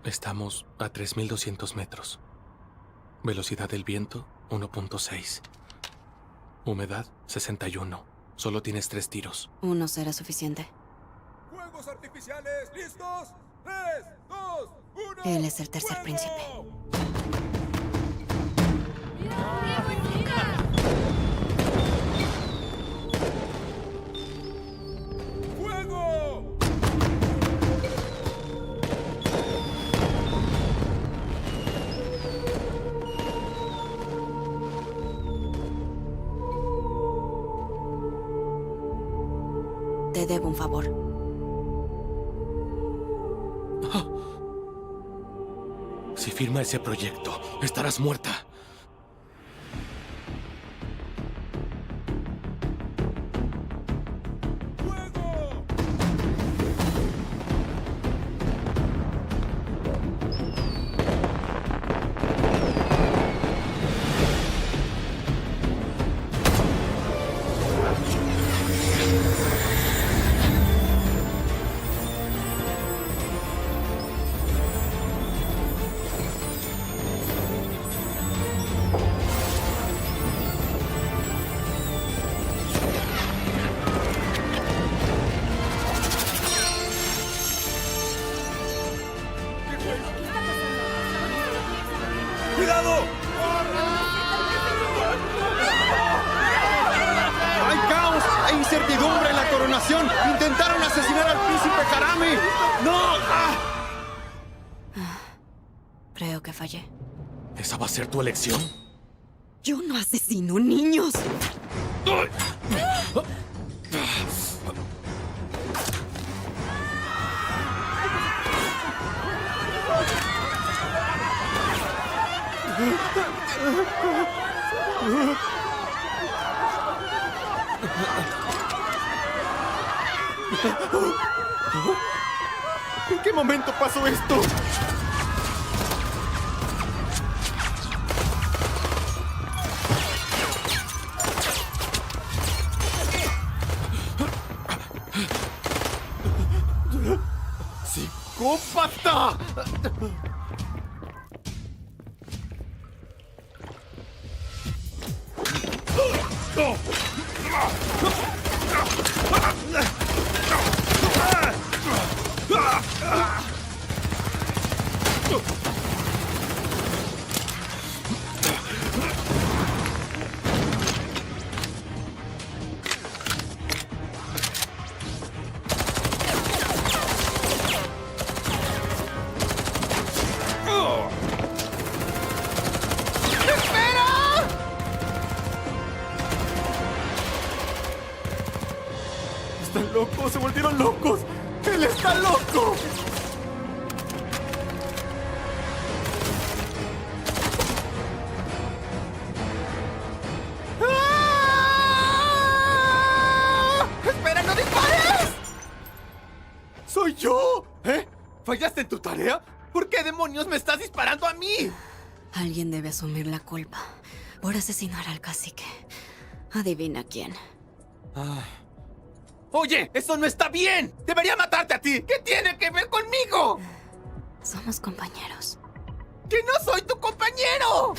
Speaker 8: Estamos a 3.200 metros. Velocidad del viento, 1.6. Humedad, 61. Solo tienes 3 tiros.
Speaker 3: Uno será suficiente.
Speaker 18: ¡Fuegos artificiales listos! 3, 2, 1.
Speaker 3: Él es el tercer príncipe.
Speaker 18: ¡Fuego!
Speaker 3: Te debo un favor.
Speaker 8: Si firma ese proyecto, estarás muerta.
Speaker 18: ¡Cuidado!
Speaker 4: ¡Hay caos e incertidumbre en la coronación! ¡Intentaron asesinar al príncipe Harami! ¡No!
Speaker 3: Creo que fallé.
Speaker 8: ¿Esa va a ser tu elección?
Speaker 3: Yo no asesino niños.
Speaker 14: ¿En qué momento pasó esto? ¡Psicópata! ¡Están locos! ¡Se volvieron locos! ¡Él está loco! ¡Ah! ¡Espera, no dispares! ¡Soy yo! ¿Eh? ¿Fallaste en tu tarea? ¿Por qué demonios me estás disparando a mí?
Speaker 3: Alguien debe asumir la culpa por asesinar al cacique. Adivina quién.
Speaker 14: Oye, eso no está bien. Debería matarte a ti. ¿Qué tiene que ver conmigo?
Speaker 3: Somos compañeros.
Speaker 14: ¡Que no soy tu compañero!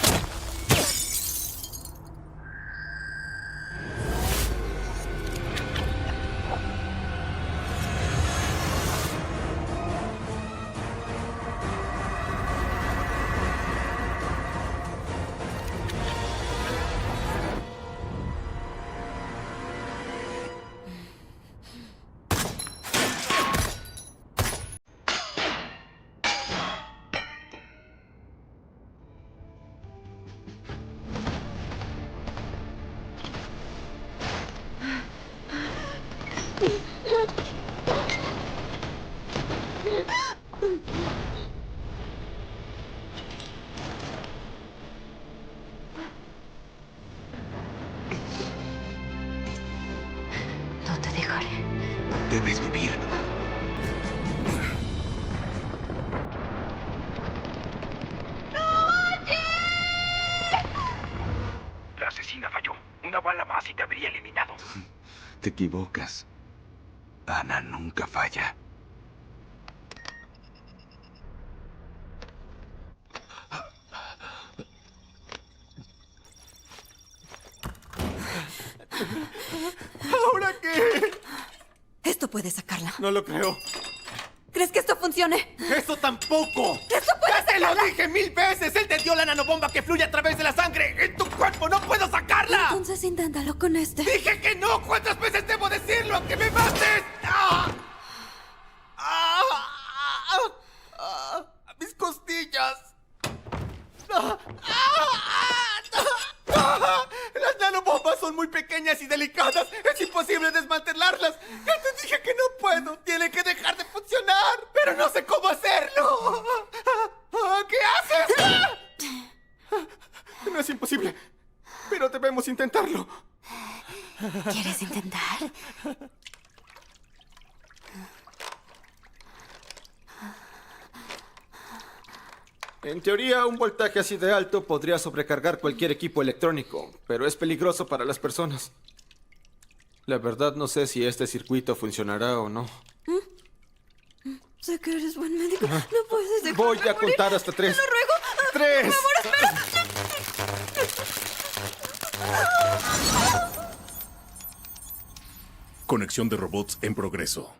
Speaker 12: No te dejaré.
Speaker 11: Debes vivir.
Speaker 18: La asesina falló. Una bala más y te habría eliminado.
Speaker 11: Te equivocas. Ana nunca falla.
Speaker 3: ¿Ahora qué? Esto puede sacarla.
Speaker 14: No lo creo.
Speaker 3: ¿Crees que esto funcione?
Speaker 14: ¡Eso tampoco!
Speaker 3: ¡Esto puede
Speaker 14: ¡Ya te lo
Speaker 3: sacarla!
Speaker 14: dije 1000 veces! ¡Él te dio la nanobomba que fluye a través de la sangre! ¡En tu cuerpo no puedo sacarla!
Speaker 3: Entonces inténtalo con este.
Speaker 14: ¡Dije que no! ¿Cuántas veces debo decirlo? ¡Que me mates! ¡Ah! ¡Ah! ¡Ah! ¡Ah! ¡Mis costillas! ¡Ah! ¡Ah! Las nanobombas son muy pequeñas y delicadas. Es imposible desmantelarlas. Ya te dije que no puedo. Tiene que dejar de funcionar. Pero no sé cómo hacerlo. ¿Qué haces? No es imposible. Pero debemos intentarlo.
Speaker 12: ¿Quieres intentar?
Speaker 14: En teoría, un voltaje así de alto podría sobrecargar cualquier equipo electrónico, pero es peligroso para las personas. La verdad no sé si este circuito funcionará o no.
Speaker 3: Sé que eres buen médico. No puedes dejarme
Speaker 14: Voy a
Speaker 3: morir.
Speaker 14: contar hasta 3.
Speaker 3: Te lo ruego.
Speaker 14: 3.
Speaker 3: Por favor, espera.
Speaker 17: Conexión de robots en progreso.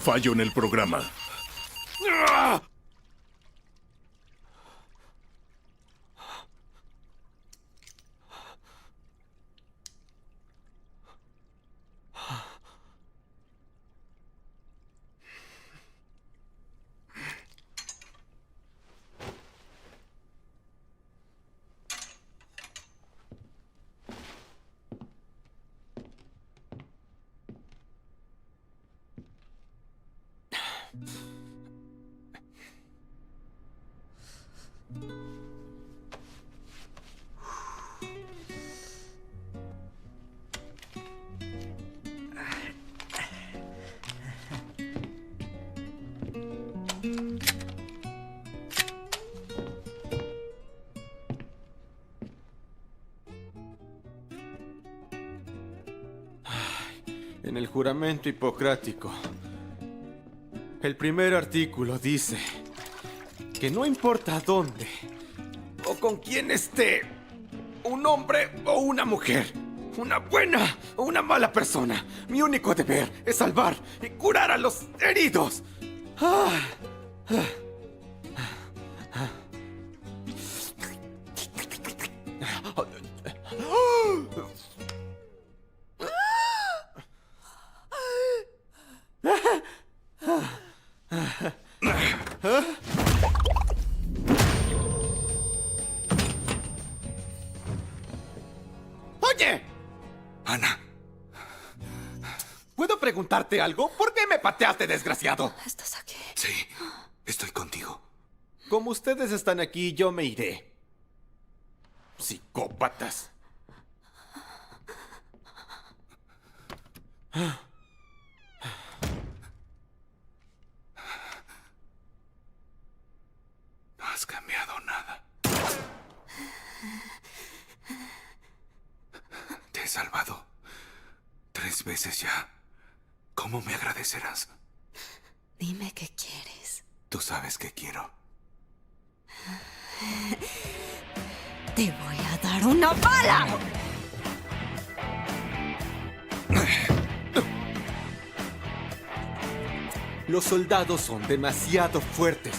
Speaker 17: Fallo en el programa.
Speaker 14: En el juramento hipocrático, el primer artículo dice que no importa dónde o con quién esté, un hombre o una mujer, una buena o una mala persona, mi único deber es salvar y curar a los heridos. ¡Oye!
Speaker 11: Ana.
Speaker 14: ¿Puedo preguntarte algo? ¿Por qué me pateaste, desgraciado?
Speaker 3: ¿Estás aquí?
Speaker 11: Sí, estoy contigo.
Speaker 14: Como ustedes están aquí, yo me iré. Psicópatas.
Speaker 11: No has cambiado nada. Te he salvado 3 veces ya. ¿Cómo me agradecerás?
Speaker 12: Dime qué quieres.
Speaker 11: Tú sabes que quiero.
Speaker 3: Te voy a dar una bala.
Speaker 14: Los soldados son demasiado fuertes.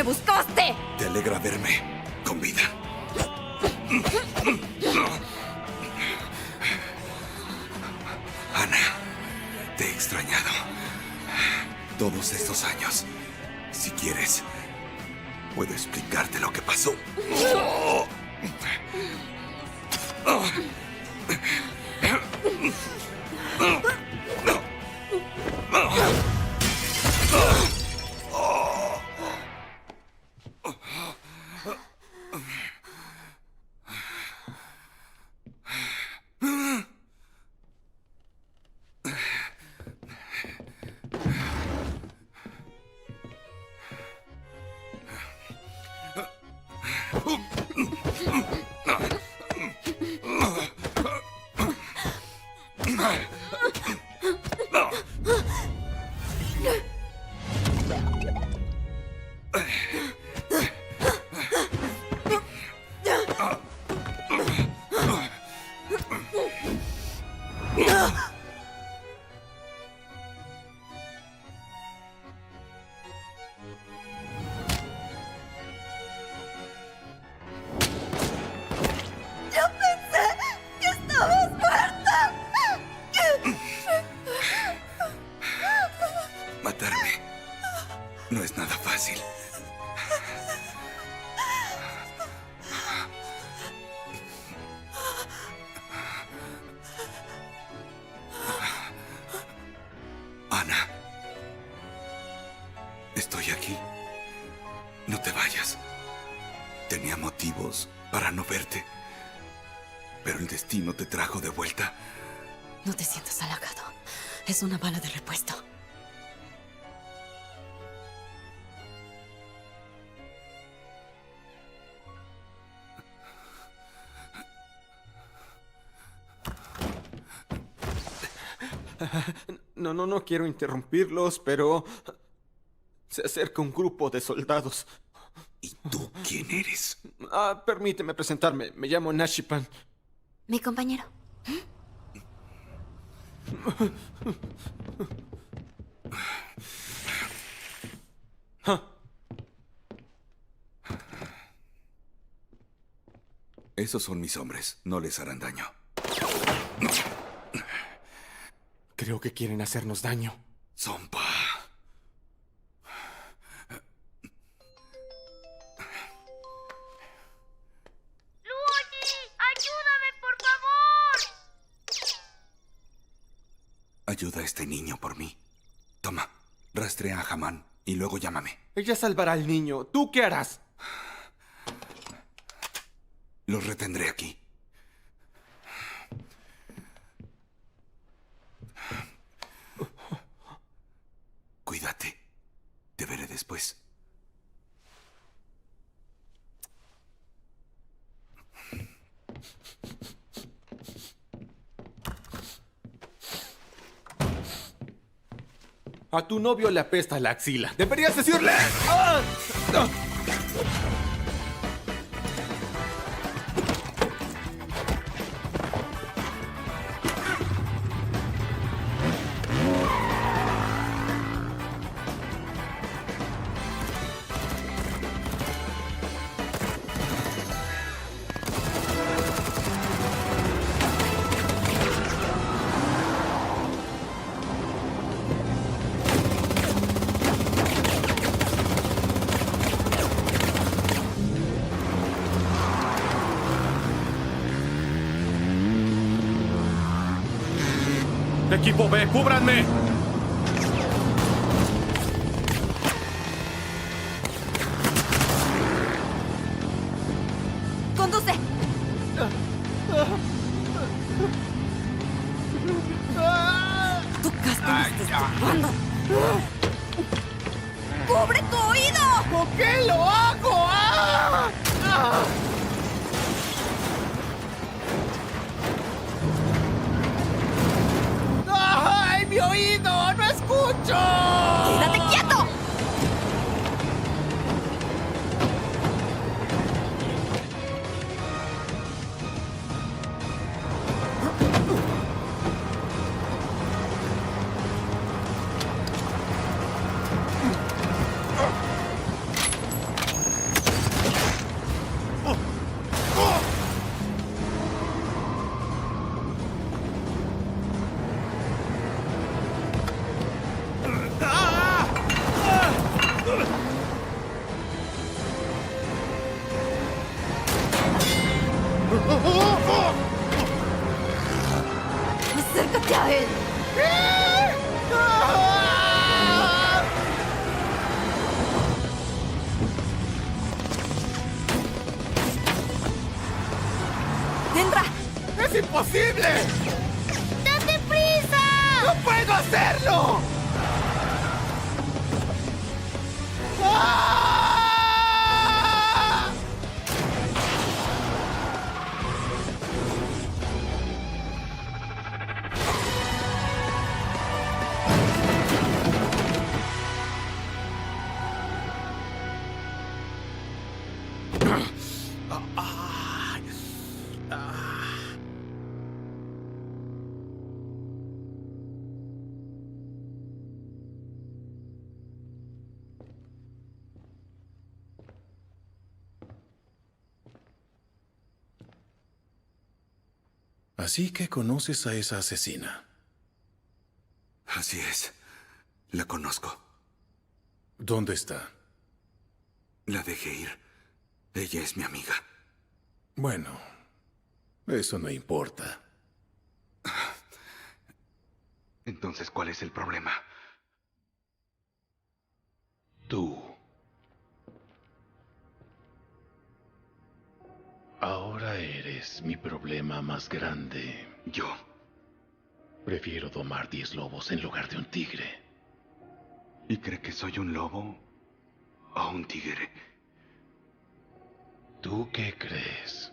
Speaker 3: me buscaste?
Speaker 11: Te alegra verme con vida. Ana, te he extrañado todos estos años. Si quieres, puedo explicarte lo que pasó.
Speaker 3: Yo pensé que estabas muerta.
Speaker 11: Matarme no es nada fácil. Ana, estoy aquí. No te vayas. Tenía motivos para no verte, pero el destino te trajo de vuelta.
Speaker 3: No te sientas halagado. Es una bala de repuesto.
Speaker 14: No quiero interrumpirlos, pero se acerca un grupo de soldados.
Speaker 11: ¿Y tú quién eres?
Speaker 14: Permíteme presentarme. Me llamo Nashipan.
Speaker 12: Mi compañero.
Speaker 11: Esos son mis hombres. No les harán daño.
Speaker 14: Creo que quieren hacernos daño.
Speaker 11: Sompa.
Speaker 15: ¡Ayúdame, por favor!
Speaker 11: Ayuda a este niño por mí. Toma, rastrea a Hamán y luego llámame.
Speaker 14: Ella salvará al niño. ¿Tú qué harás?
Speaker 11: Los retendré aquí. Cuídate. Te veré después.
Speaker 14: A tu novio le apesta la axila. ¡Deberías decirle! ¡Ah! ¡Ah! Equipo B, cúbranme.
Speaker 3: ¡Conduce! Tu casco me está estorbando. ¡Cubre tu oído!
Speaker 9: ¿Por qué lo hago? ¡Ah! ¡Ah! ¡Ay, mi oído! ¡No escucho!
Speaker 3: ¡Quédate quieto!
Speaker 4: puedo hacerlo! ¡Ah!
Speaker 17: Así que conoces a esa asesina.
Speaker 19: Así es. La conozco.
Speaker 17: ¿Dónde está?
Speaker 19: La dejé ir. Ella es mi amiga.
Speaker 17: Bueno, eso no importa.
Speaker 19: Entonces, ¿cuál es el problema?
Speaker 17: Tú. Ahora eres mi problema más grande.
Speaker 19: ¿Yo?
Speaker 17: Prefiero domar 10 lobos en lugar de un tigre.
Speaker 19: ¿Y cree que soy un lobo o un tigre?
Speaker 17: ¿Tú qué crees?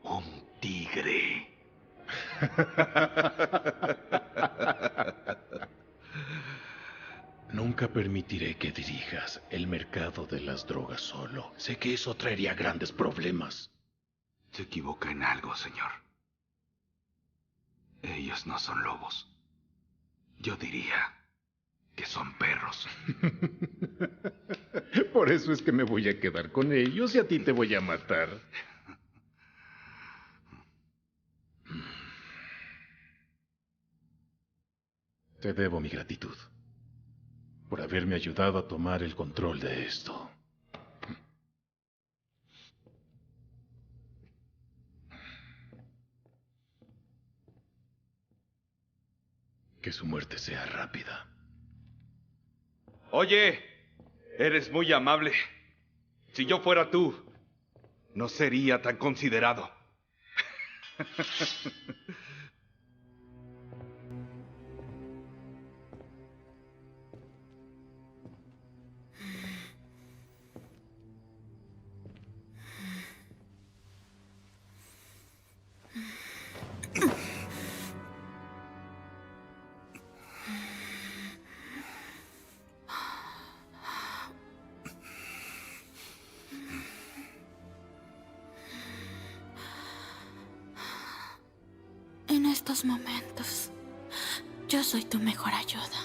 Speaker 19: Un tigre.
Speaker 17: Nunca permitiré que dirijas el mercado de las drogas solo. Sé que eso traería grandes problemas.
Speaker 19: Se equivoca en algo, señor. Ellos no son lobos. Yo diría que son perros.
Speaker 17: Por eso es que me voy a quedar con ellos y a ti te voy a matar. Te debo mi gratitud por haberme ayudado a tomar el control de esto. Que su muerte sea rápida.
Speaker 11: Oye, eres muy amable. Si yo fuera tú, no sería tan considerado.
Speaker 7: En estos momentos, yo soy tu mejor ayuda.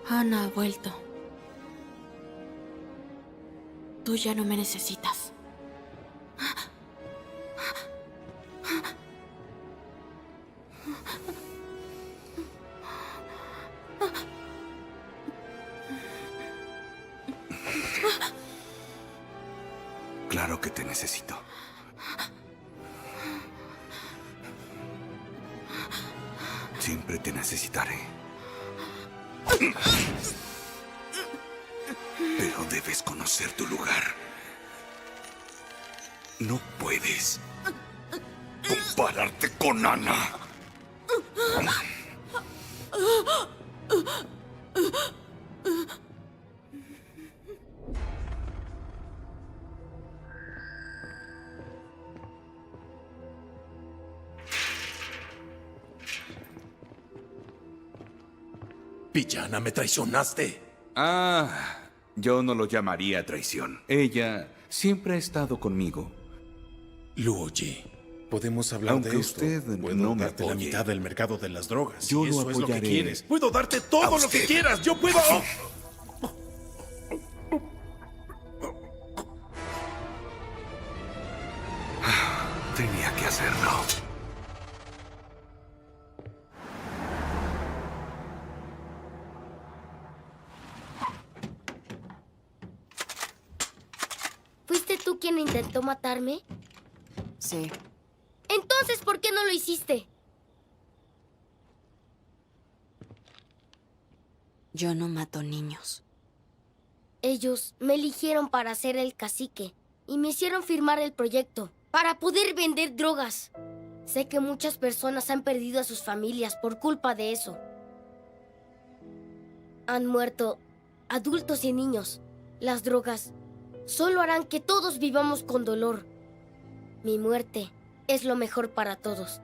Speaker 7: Ana ha vuelto. Tú ya no me necesitas.
Speaker 19: Claro que te necesito. Siempre te necesitaré. Pero debes conocer tu lugar. No puedes compararte con Ana.
Speaker 17: Villana, me traicionaste.
Speaker 11: Ah, yo no lo llamaría traición. Ella siempre ha estado conmigo.
Speaker 17: Luoji, podemos hablar
Speaker 11: Aunque
Speaker 17: de esto.
Speaker 11: usted
Speaker 17: Puedo
Speaker 11: no me
Speaker 17: darte la
Speaker 11: apoye.
Speaker 17: mitad del mercado de las drogas.
Speaker 11: Yo
Speaker 17: si
Speaker 11: lo
Speaker 17: eso es lo que
Speaker 11: apoyaré.
Speaker 17: quieres. Puedo darte todo lo que quieras. Yo puedo.
Speaker 19: Tenía que hacerlo.
Speaker 15: ¿Fuiste tú quien intentó matarme?
Speaker 3: Sí.
Speaker 15: Entonces, ¿por qué no lo hiciste?
Speaker 3: Yo no mato niños.
Speaker 15: Ellos me eligieron para ser el cacique y me hicieron firmar el proyecto para poder vender drogas. Sé que muchas personas han perdido a sus familias por culpa de eso. Han muerto adultos y niños. Las drogas solo harán que todos vivamos con dolor. Mi muerte es lo mejor para todos.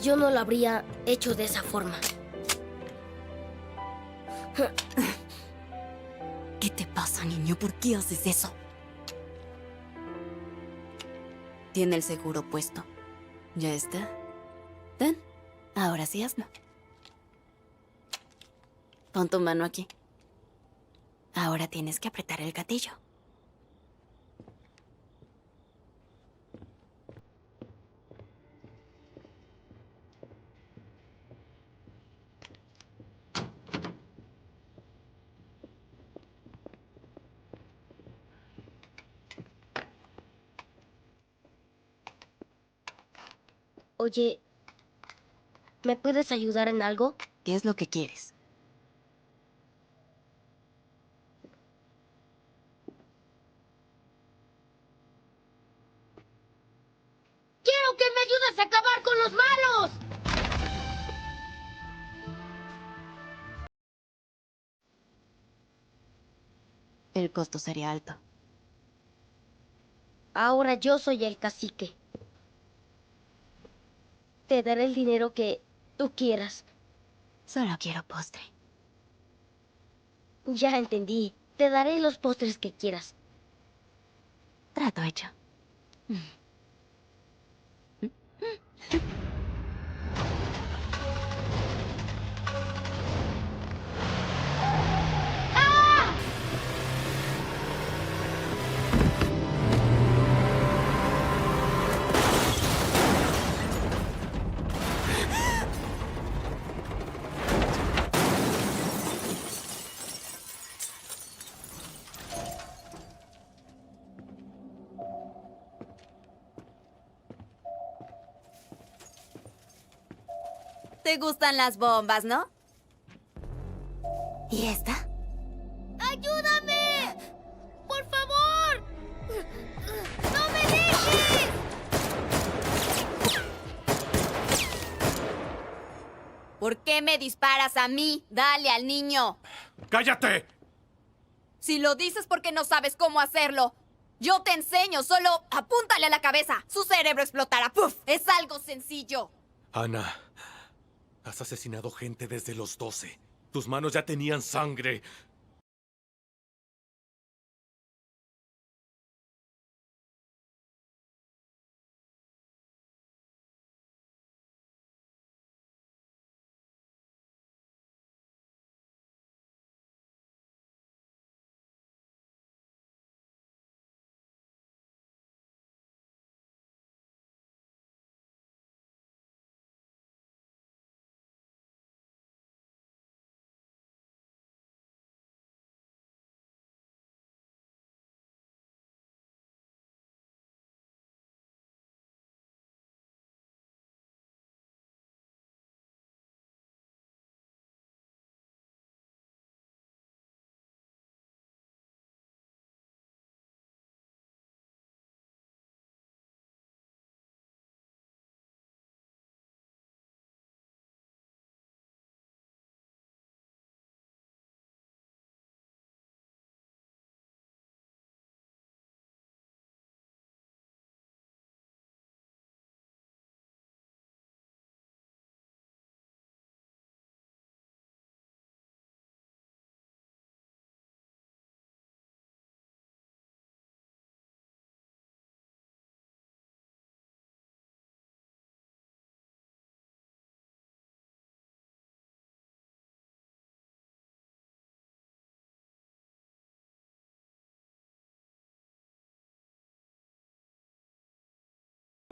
Speaker 15: Yo no lo habría hecho de esa forma.
Speaker 3: ¿Qué te pasa, niño? ¿Por qué haces eso? Tiene el seguro puesto. ¿Ya está? Ten. Ahora sí hazlo. Pon tu mano aquí. Ahora tienes que apretar el gatillo.
Speaker 15: Oye, ¿me puedes ayudar en algo?
Speaker 3: ¿Qué es lo que quieres?
Speaker 15: ¡Quiero que me ayudes a acabar con los malos!
Speaker 3: El costo sería alto.
Speaker 15: Ahora yo soy el cacique. Te daré el dinero que tú quieras.
Speaker 3: Solo quiero postre.
Speaker 15: Ya entendí. Te daré los postres que quieras.
Speaker 3: Trato hecho. Te gustan las bombas, ¿no? ¿Y esta?
Speaker 15: ¡Ayúdame! ¡Por favor! ¡No me dejes!
Speaker 3: ¿Por qué me disparas a mí? Dale al niño.
Speaker 2: ¡Cállate!
Speaker 3: Si lo dices porque no sabes cómo hacerlo. Yo te enseño, solo apúntale a la cabeza. Su cerebro explotará. ¡Puf! Es algo sencillo.
Speaker 8: Ana, has asesinado gente desde los 12. Tus manos ya tenían sangre.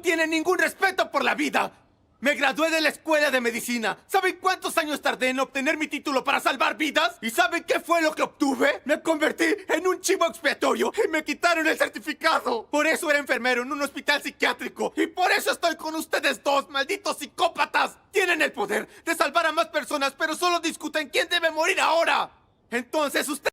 Speaker 14: tienen ningún respeto por la vida. Me gradué de la escuela de medicina. ¿Saben cuántos años tardé en obtener mi título para salvar vidas? ¿Y saben qué fue lo que obtuve? Me convertí en un chivo expiatorio y me quitaron el certificado. Por eso era enfermero en un hospital psiquiátrico. Y por eso estoy con ustedes dos, malditos psicópatas. Tienen el poder de salvar a más personas, pero solo discuten quién debe morir ahora. Entonces usted...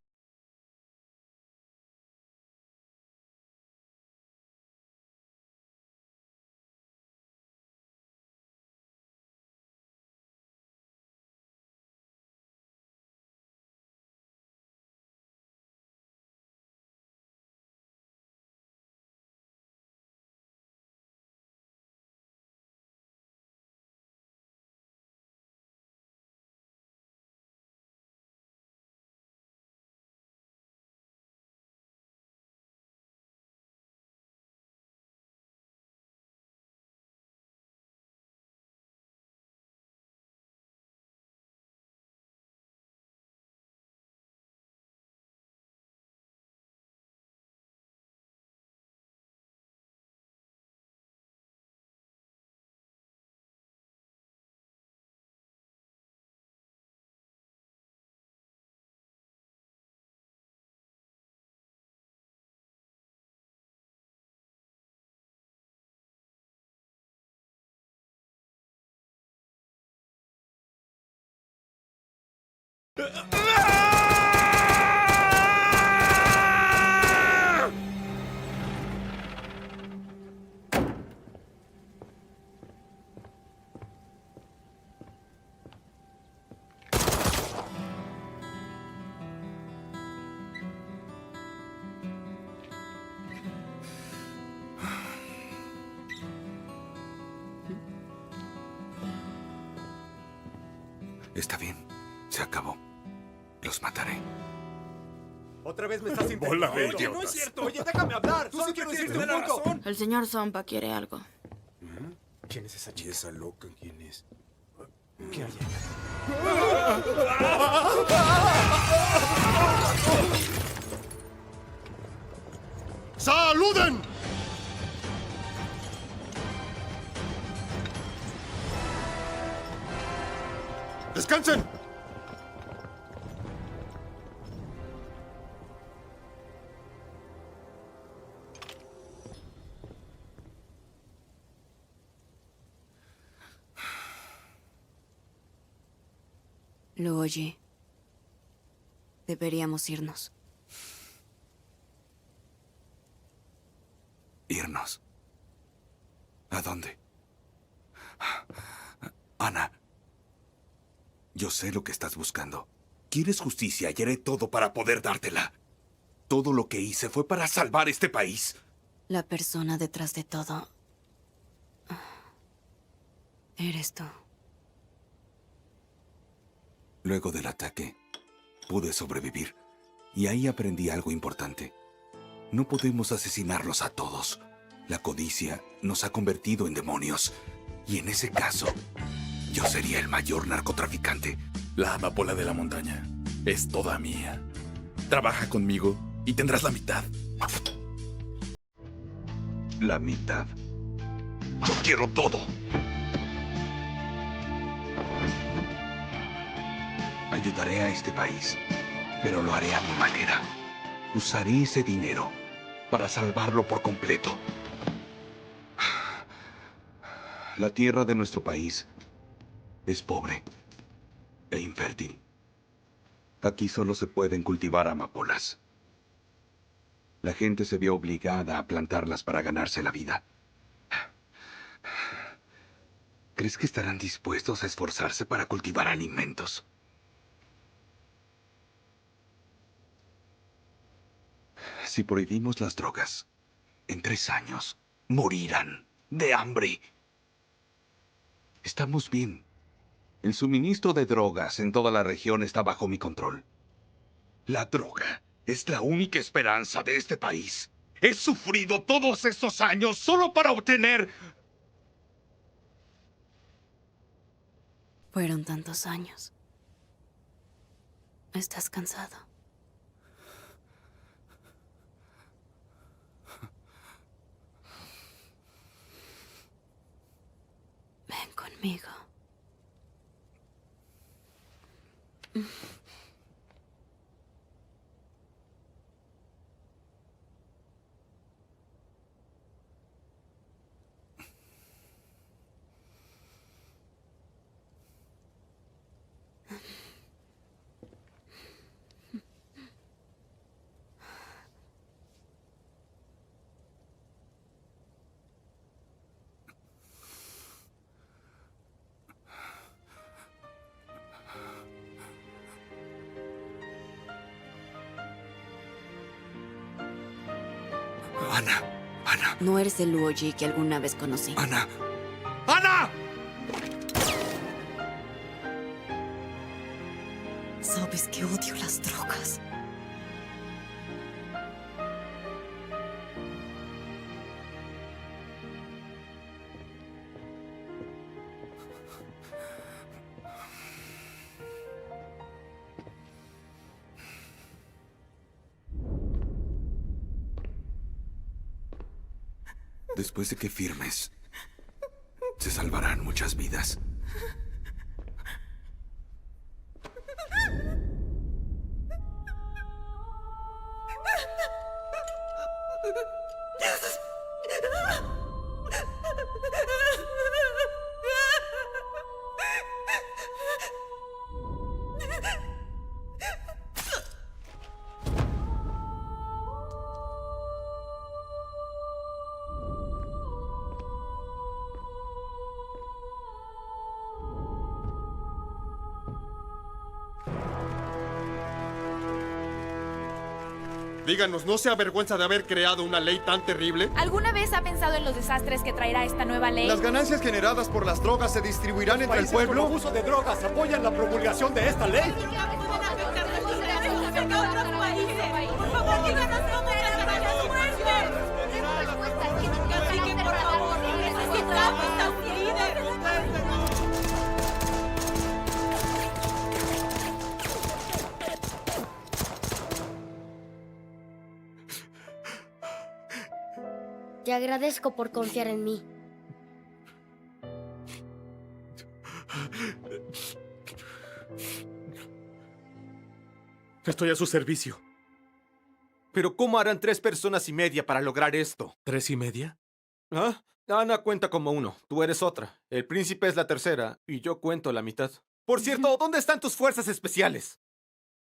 Speaker 11: Está bien. Se acabó. Los mataré.
Speaker 9: Otra vez me estás
Speaker 11: Bola de
Speaker 9: Oye, no
Speaker 11: idiotas.
Speaker 9: es cierto. Oye, déjame hablar. Tú
Speaker 7: Solo
Speaker 9: quiero
Speaker 7: siempre
Speaker 9: decirte un
Speaker 7: tienes
Speaker 9: punto.
Speaker 7: razón. El señor Zompa quiere algo.
Speaker 9: ¿Quién es esa chica?
Speaker 1: ¿Y esa loca quién es?
Speaker 9: ¿Qué hay
Speaker 10: ¡Saluden! ¡Descansen!
Speaker 12: Lo oye. Deberíamos irnos.
Speaker 11: ¿Irnos? ¿A dónde? Ana, yo sé lo que estás buscando. Quieres justicia y haré todo para poder dártela. Todo lo que hice fue para salvar este país.
Speaker 12: La persona detrás de todo... eres tú.
Speaker 11: Luego del ataque, pude sobrevivir. Y ahí aprendí algo importante. No podemos asesinarlos a todos. La codicia nos ha convertido en demonios. Y en ese caso, yo sería el mayor narcotraficante.
Speaker 17: La amapola de la montaña es toda mía. Trabaja conmigo y tendrás la mitad.
Speaker 11: La mitad. Yo quiero todo. Ayudaré a este país, pero lo haré a mi manera. Usaré ese dinero para salvarlo por completo. La tierra de nuestro país es pobre e infértil. Aquí solo se pueden cultivar amapolas. La gente se vio obligada a plantarlas para ganarse la vida. ¿Crees que estarán dispuestos a esforzarse para cultivar alimentos? Si prohibimos las drogas, en 3 años morirán de hambre. Estamos bien. El suministro de drogas en toda la región está bajo mi control. La droga es la única esperanza de este país. He sufrido todos estos años solo para obtener...
Speaker 12: Fueron tantos años. ¿Estás cansado? conmigo.
Speaker 11: Ana.
Speaker 12: No eres el Luoji que alguna vez conocí.
Speaker 11: Ana.
Speaker 12: Sabes que odio las drogas.
Speaker 11: Después de que firmes, se salvarán muchas vidas.
Speaker 10: Díganos, ¿no se avergüenza de haber creado una ley tan terrible?
Speaker 13: ¿Alguna vez ha pensado en los desastres que traerá esta nueva ley?
Speaker 4: ¿Las ganancias generadas por las drogas se distribuirán entre el pueblo?
Speaker 16: Con abuso de drogas apoyan la promulgación de esta ley.
Speaker 3: Por favor, díganos cómo salvarán muerte. Así que, por favor, necesitamos a un líder.
Speaker 15: Te agradezco por confiar en mí.
Speaker 2: Estoy a su servicio.
Speaker 14: Pero ¿cómo harán 3 personas y media para lograr esto?
Speaker 8: ¿3 y media?
Speaker 14: ¿Ah? Ana cuenta como 1, tú eres otra. El príncipe es la tercera y yo cuento la mitad. Por cierto, ¿dónde están tus fuerzas especiales?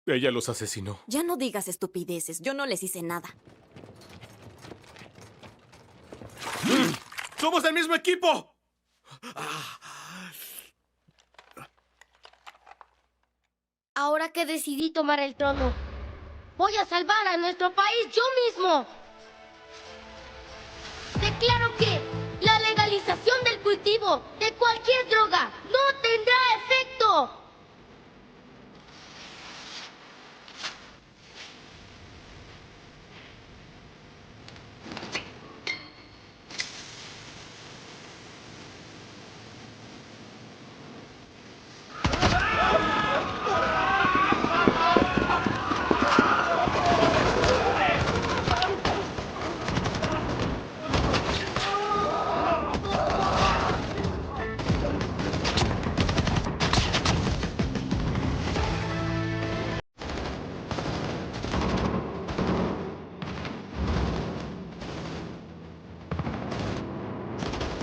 Speaker 8: Ella los asesinó.
Speaker 12: Ya no digas estupideces, yo no les hice nada.
Speaker 2: ¡Somos del mismo equipo!
Speaker 15: Ahora que decidí tomar el trono, voy a salvar a nuestro país yo mismo. Declaro que la legalización del cultivo de cualquier droga no tendrá efecto.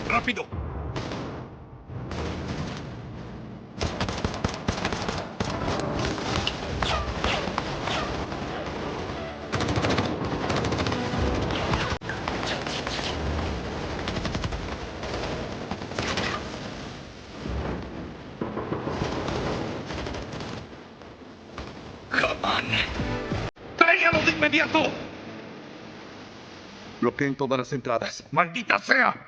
Speaker 2: ¡Rápido!
Speaker 19: ¡Jamán! ¡Tráiganlo de inmediato! Bloqueen todas las entradas. ¡Maldita sea!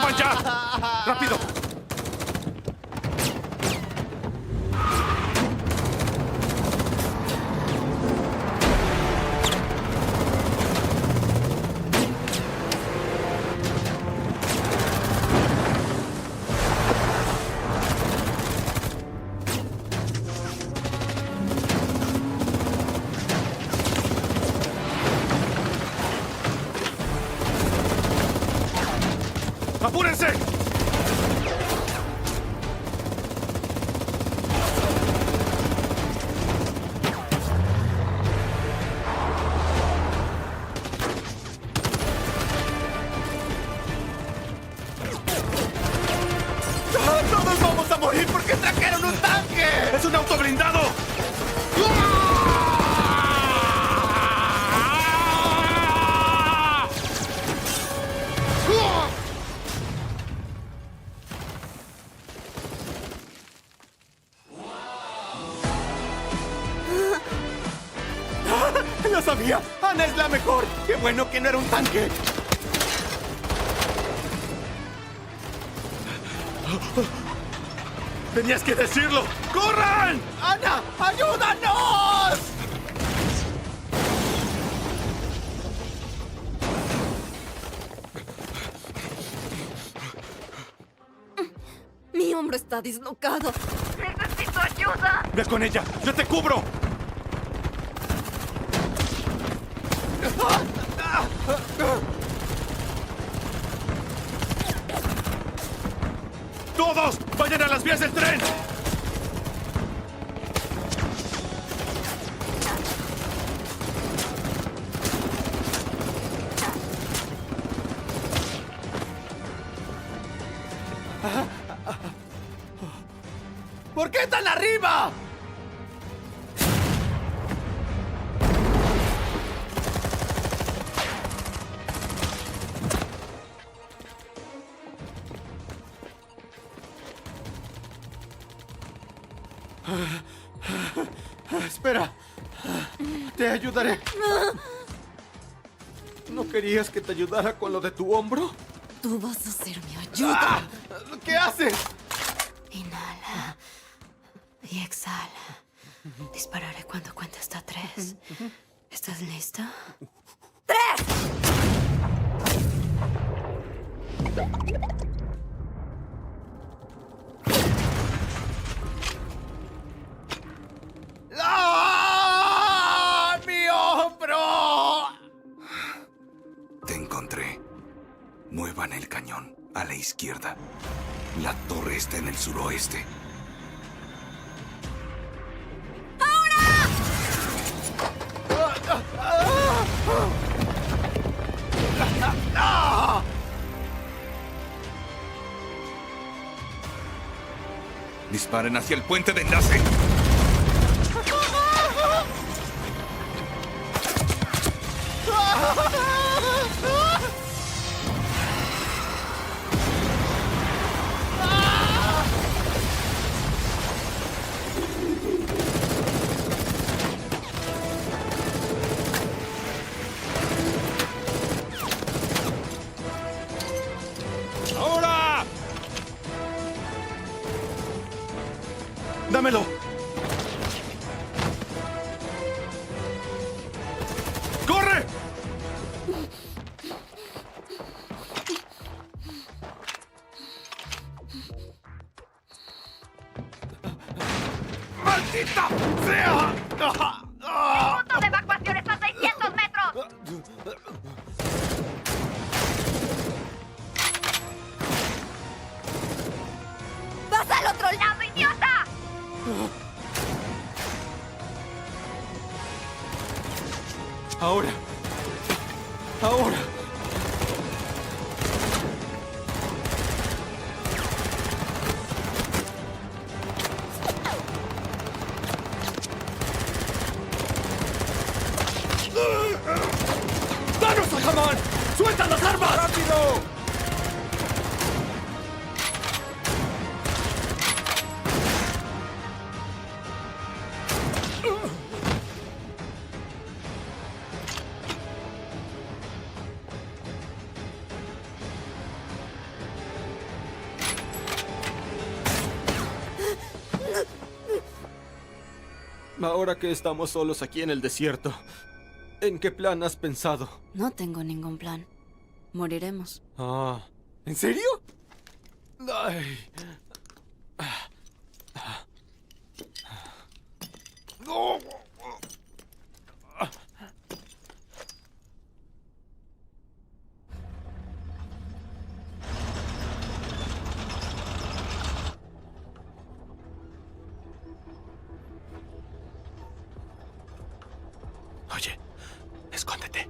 Speaker 2: muevan ya! ¡Rápido! ¡Apúrense!
Speaker 4: ¡Todos vamos a morir porque trajeron un tanque!
Speaker 2: ¡Es un auto blindado!
Speaker 4: ¡Lo sabía! ¡Ana es la mejor! ¡Qué bueno que no era un tanque!
Speaker 2: ¡Tenías que decirlo! ¡Corran!
Speaker 4: ¡Ana! ¡Ayúdanos!
Speaker 3: Mi hombro está dislocado.
Speaker 7: ¡Necesito ayuda!
Speaker 2: ¡Ve con ella! ¡Yo te cubro! ¡Todos! ¡Vayan a las vías del tren!
Speaker 4: ¿Por qué tan arriba? Espera. Te ayudaré. ¿No querías que te ayudara con lo de tu hombro?
Speaker 3: Tú vas a ser mi ayuda.
Speaker 4: ¿Qué haces?
Speaker 12: Inhala y exhala. Dispararé cuando cuente hasta 3. ¿Estás listo? ¡3!
Speaker 4: ¡Ah! ¡Mi hombro!
Speaker 11: Te encontré. Muevan el cañón a la izquierda. La torre está en el suroeste.
Speaker 4: ¡Ah!
Speaker 11: Disparen hacia el puente de enlace.
Speaker 2: ¡Ahora! ¡Dámelo! ¡Corre!
Speaker 4: ¡Maldita sea!
Speaker 7: ¡El punto de evacuación está a 600 metros!
Speaker 3: ¡Vas al otro lado,
Speaker 7: idiota!
Speaker 4: Ahora. Ahora.
Speaker 14: Ahora que estamos solos aquí en el desierto, ¿en qué plan has pensado?
Speaker 3: No tengo ningún plan. Moriremos.
Speaker 14: Ah, ¿en serio? Ay. No.
Speaker 19: Oye, escóndete.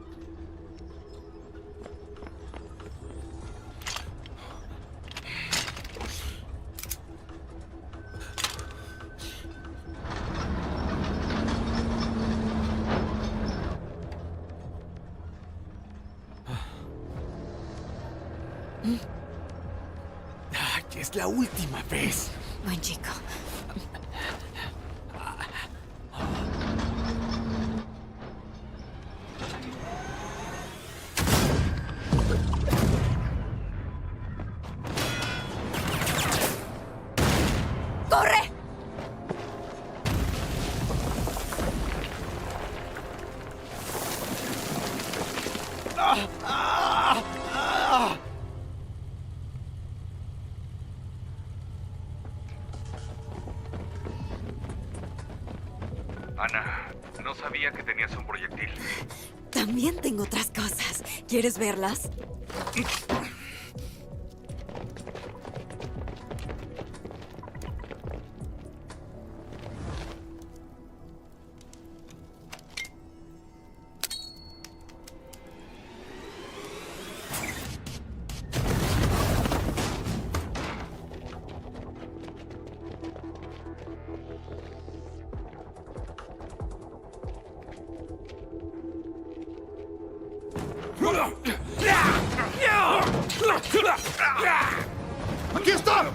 Speaker 14: Que es la última vez.
Speaker 3: Buen chico.
Speaker 12: ¡Corre!
Speaker 11: Ana, no sabía que tenías un proyectil.
Speaker 3: También tengo otras cosas. ¿Quieres verlas?
Speaker 10: ¡Aquí está!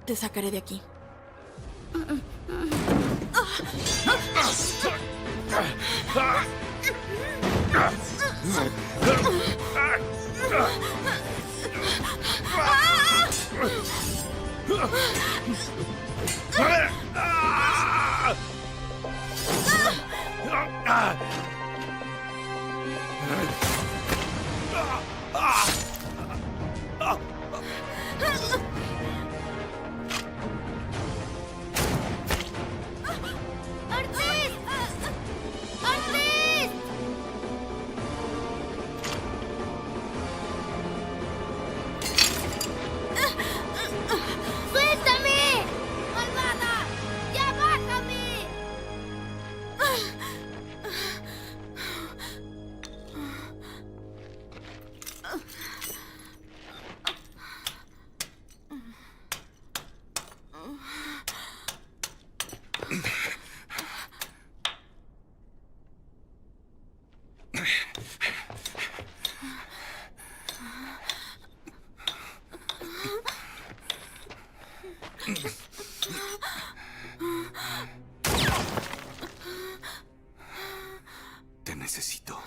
Speaker 7: Te sacaré de aquí.
Speaker 15: ¡Suéltame! ¡Malvada! ¡Ya bájame!
Speaker 19: Te necesito.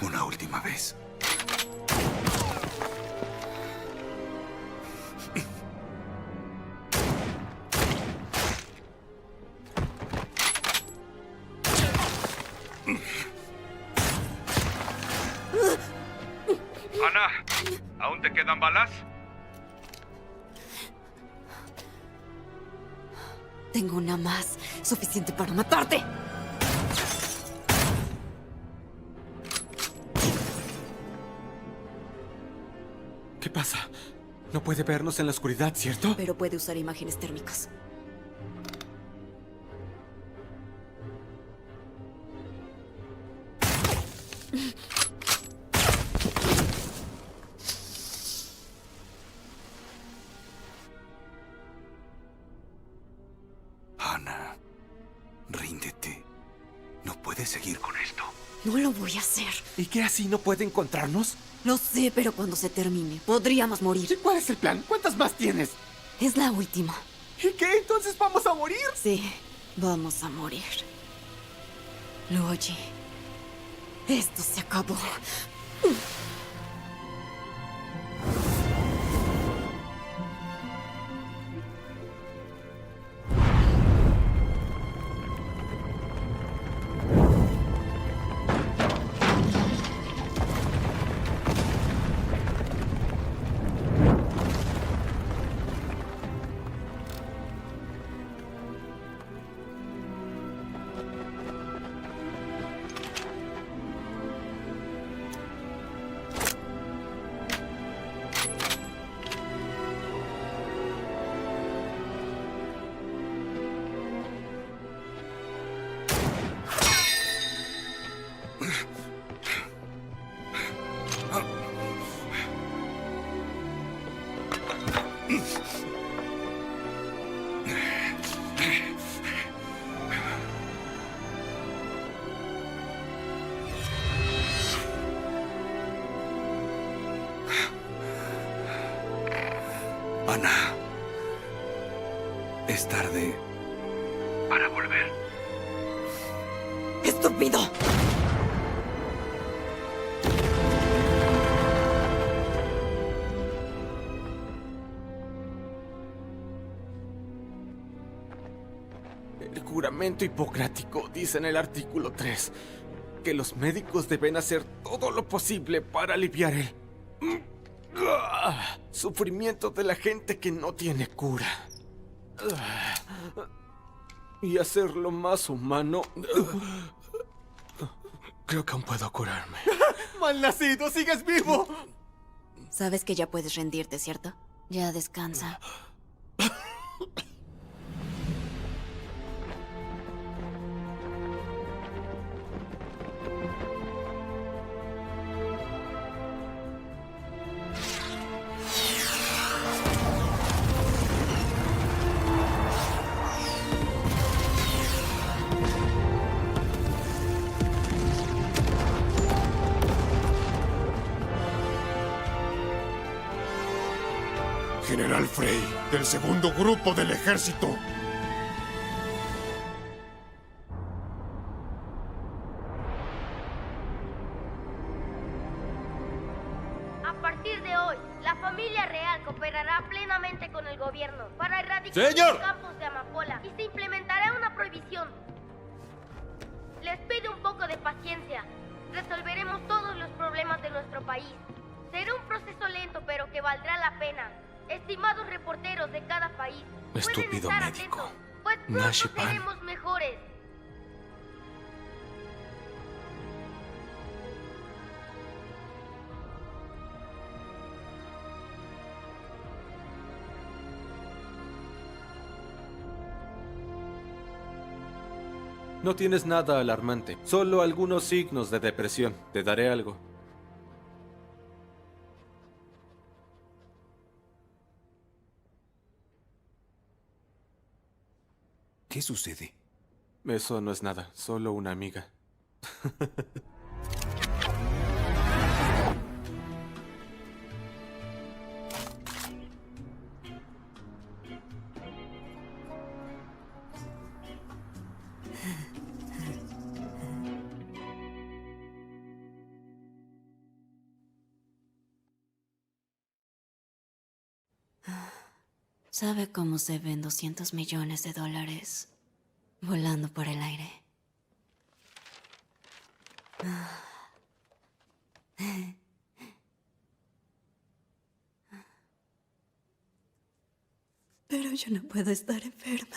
Speaker 19: Una última vez.
Speaker 11: Ana, ¿aún te quedan balas?
Speaker 3: Tengo una más, suficiente para matarte.
Speaker 14: ¿Qué pasa? No puede vernos en la oscuridad, ¿cierto?
Speaker 3: Pero puede usar imágenes térmicas.
Speaker 11: Ana, ríndete. No puedes seguir con esto.
Speaker 3: No lo voy a hacer.
Speaker 14: ¿Y qué así no puede encontrarnos?
Speaker 3: Lo sé, pero cuando se termine, podríamos morir.
Speaker 14: ¿Y cuál es el plan? ¿Cuántas más tienes?
Speaker 3: Es la última.
Speaker 14: ¿Y qué? ¿Entonces vamos a morir?
Speaker 3: Sí, vamos a morir. Luigi, esto se acabó.
Speaker 11: Ana, es tarde para volver.
Speaker 3: ¡Estúpido!
Speaker 14: El juramento hipocrático dice en el artículo 3 que los médicos deben hacer todo lo posible para aliviar el sufrimiento de la gente que no tiene cura. Y hacerlo más humano. Creo que aún puedo curarme. ¡Malnacido! ¡Sigues vivo!
Speaker 3: Sabes que ya puedes rendirte, ¿cierto? Ya descansa.
Speaker 10: General Frey, del segundo grupo del ejército.
Speaker 15: A partir de hoy, la familia real cooperará plenamente con el gobierno para erradicar
Speaker 2: ¡Señor!
Speaker 15: los campos de amapola y se implementará una prohibición. Les pido un poco de paciencia. Resolveremos todos los problemas de nuestro país. Será un proceso lento, pero que valdrá la pena. Estimados reporteros de cada país,
Speaker 14: Estúpido
Speaker 15: pueden estar
Speaker 14: médico.
Speaker 15: atentos, pues pronto
Speaker 14: Nashipan.
Speaker 15: seremos mejores.
Speaker 14: No tienes nada alarmante, solo algunos signos de depresión. Te daré algo.
Speaker 1: ¿Qué sucede?
Speaker 14: Eso no es nada, solo una amiga.
Speaker 3: ¿Sabe cómo se ven $200 millones volando por el aire? Pero yo no puedo estar enferma.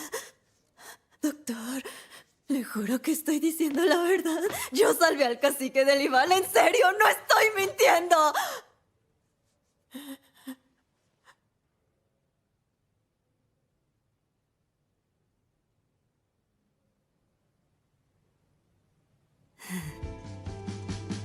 Speaker 3: Doctor, le juro que estoy diciendo la verdad. Yo salvé al cacique del Ibala, en serio, no estoy mintiendo.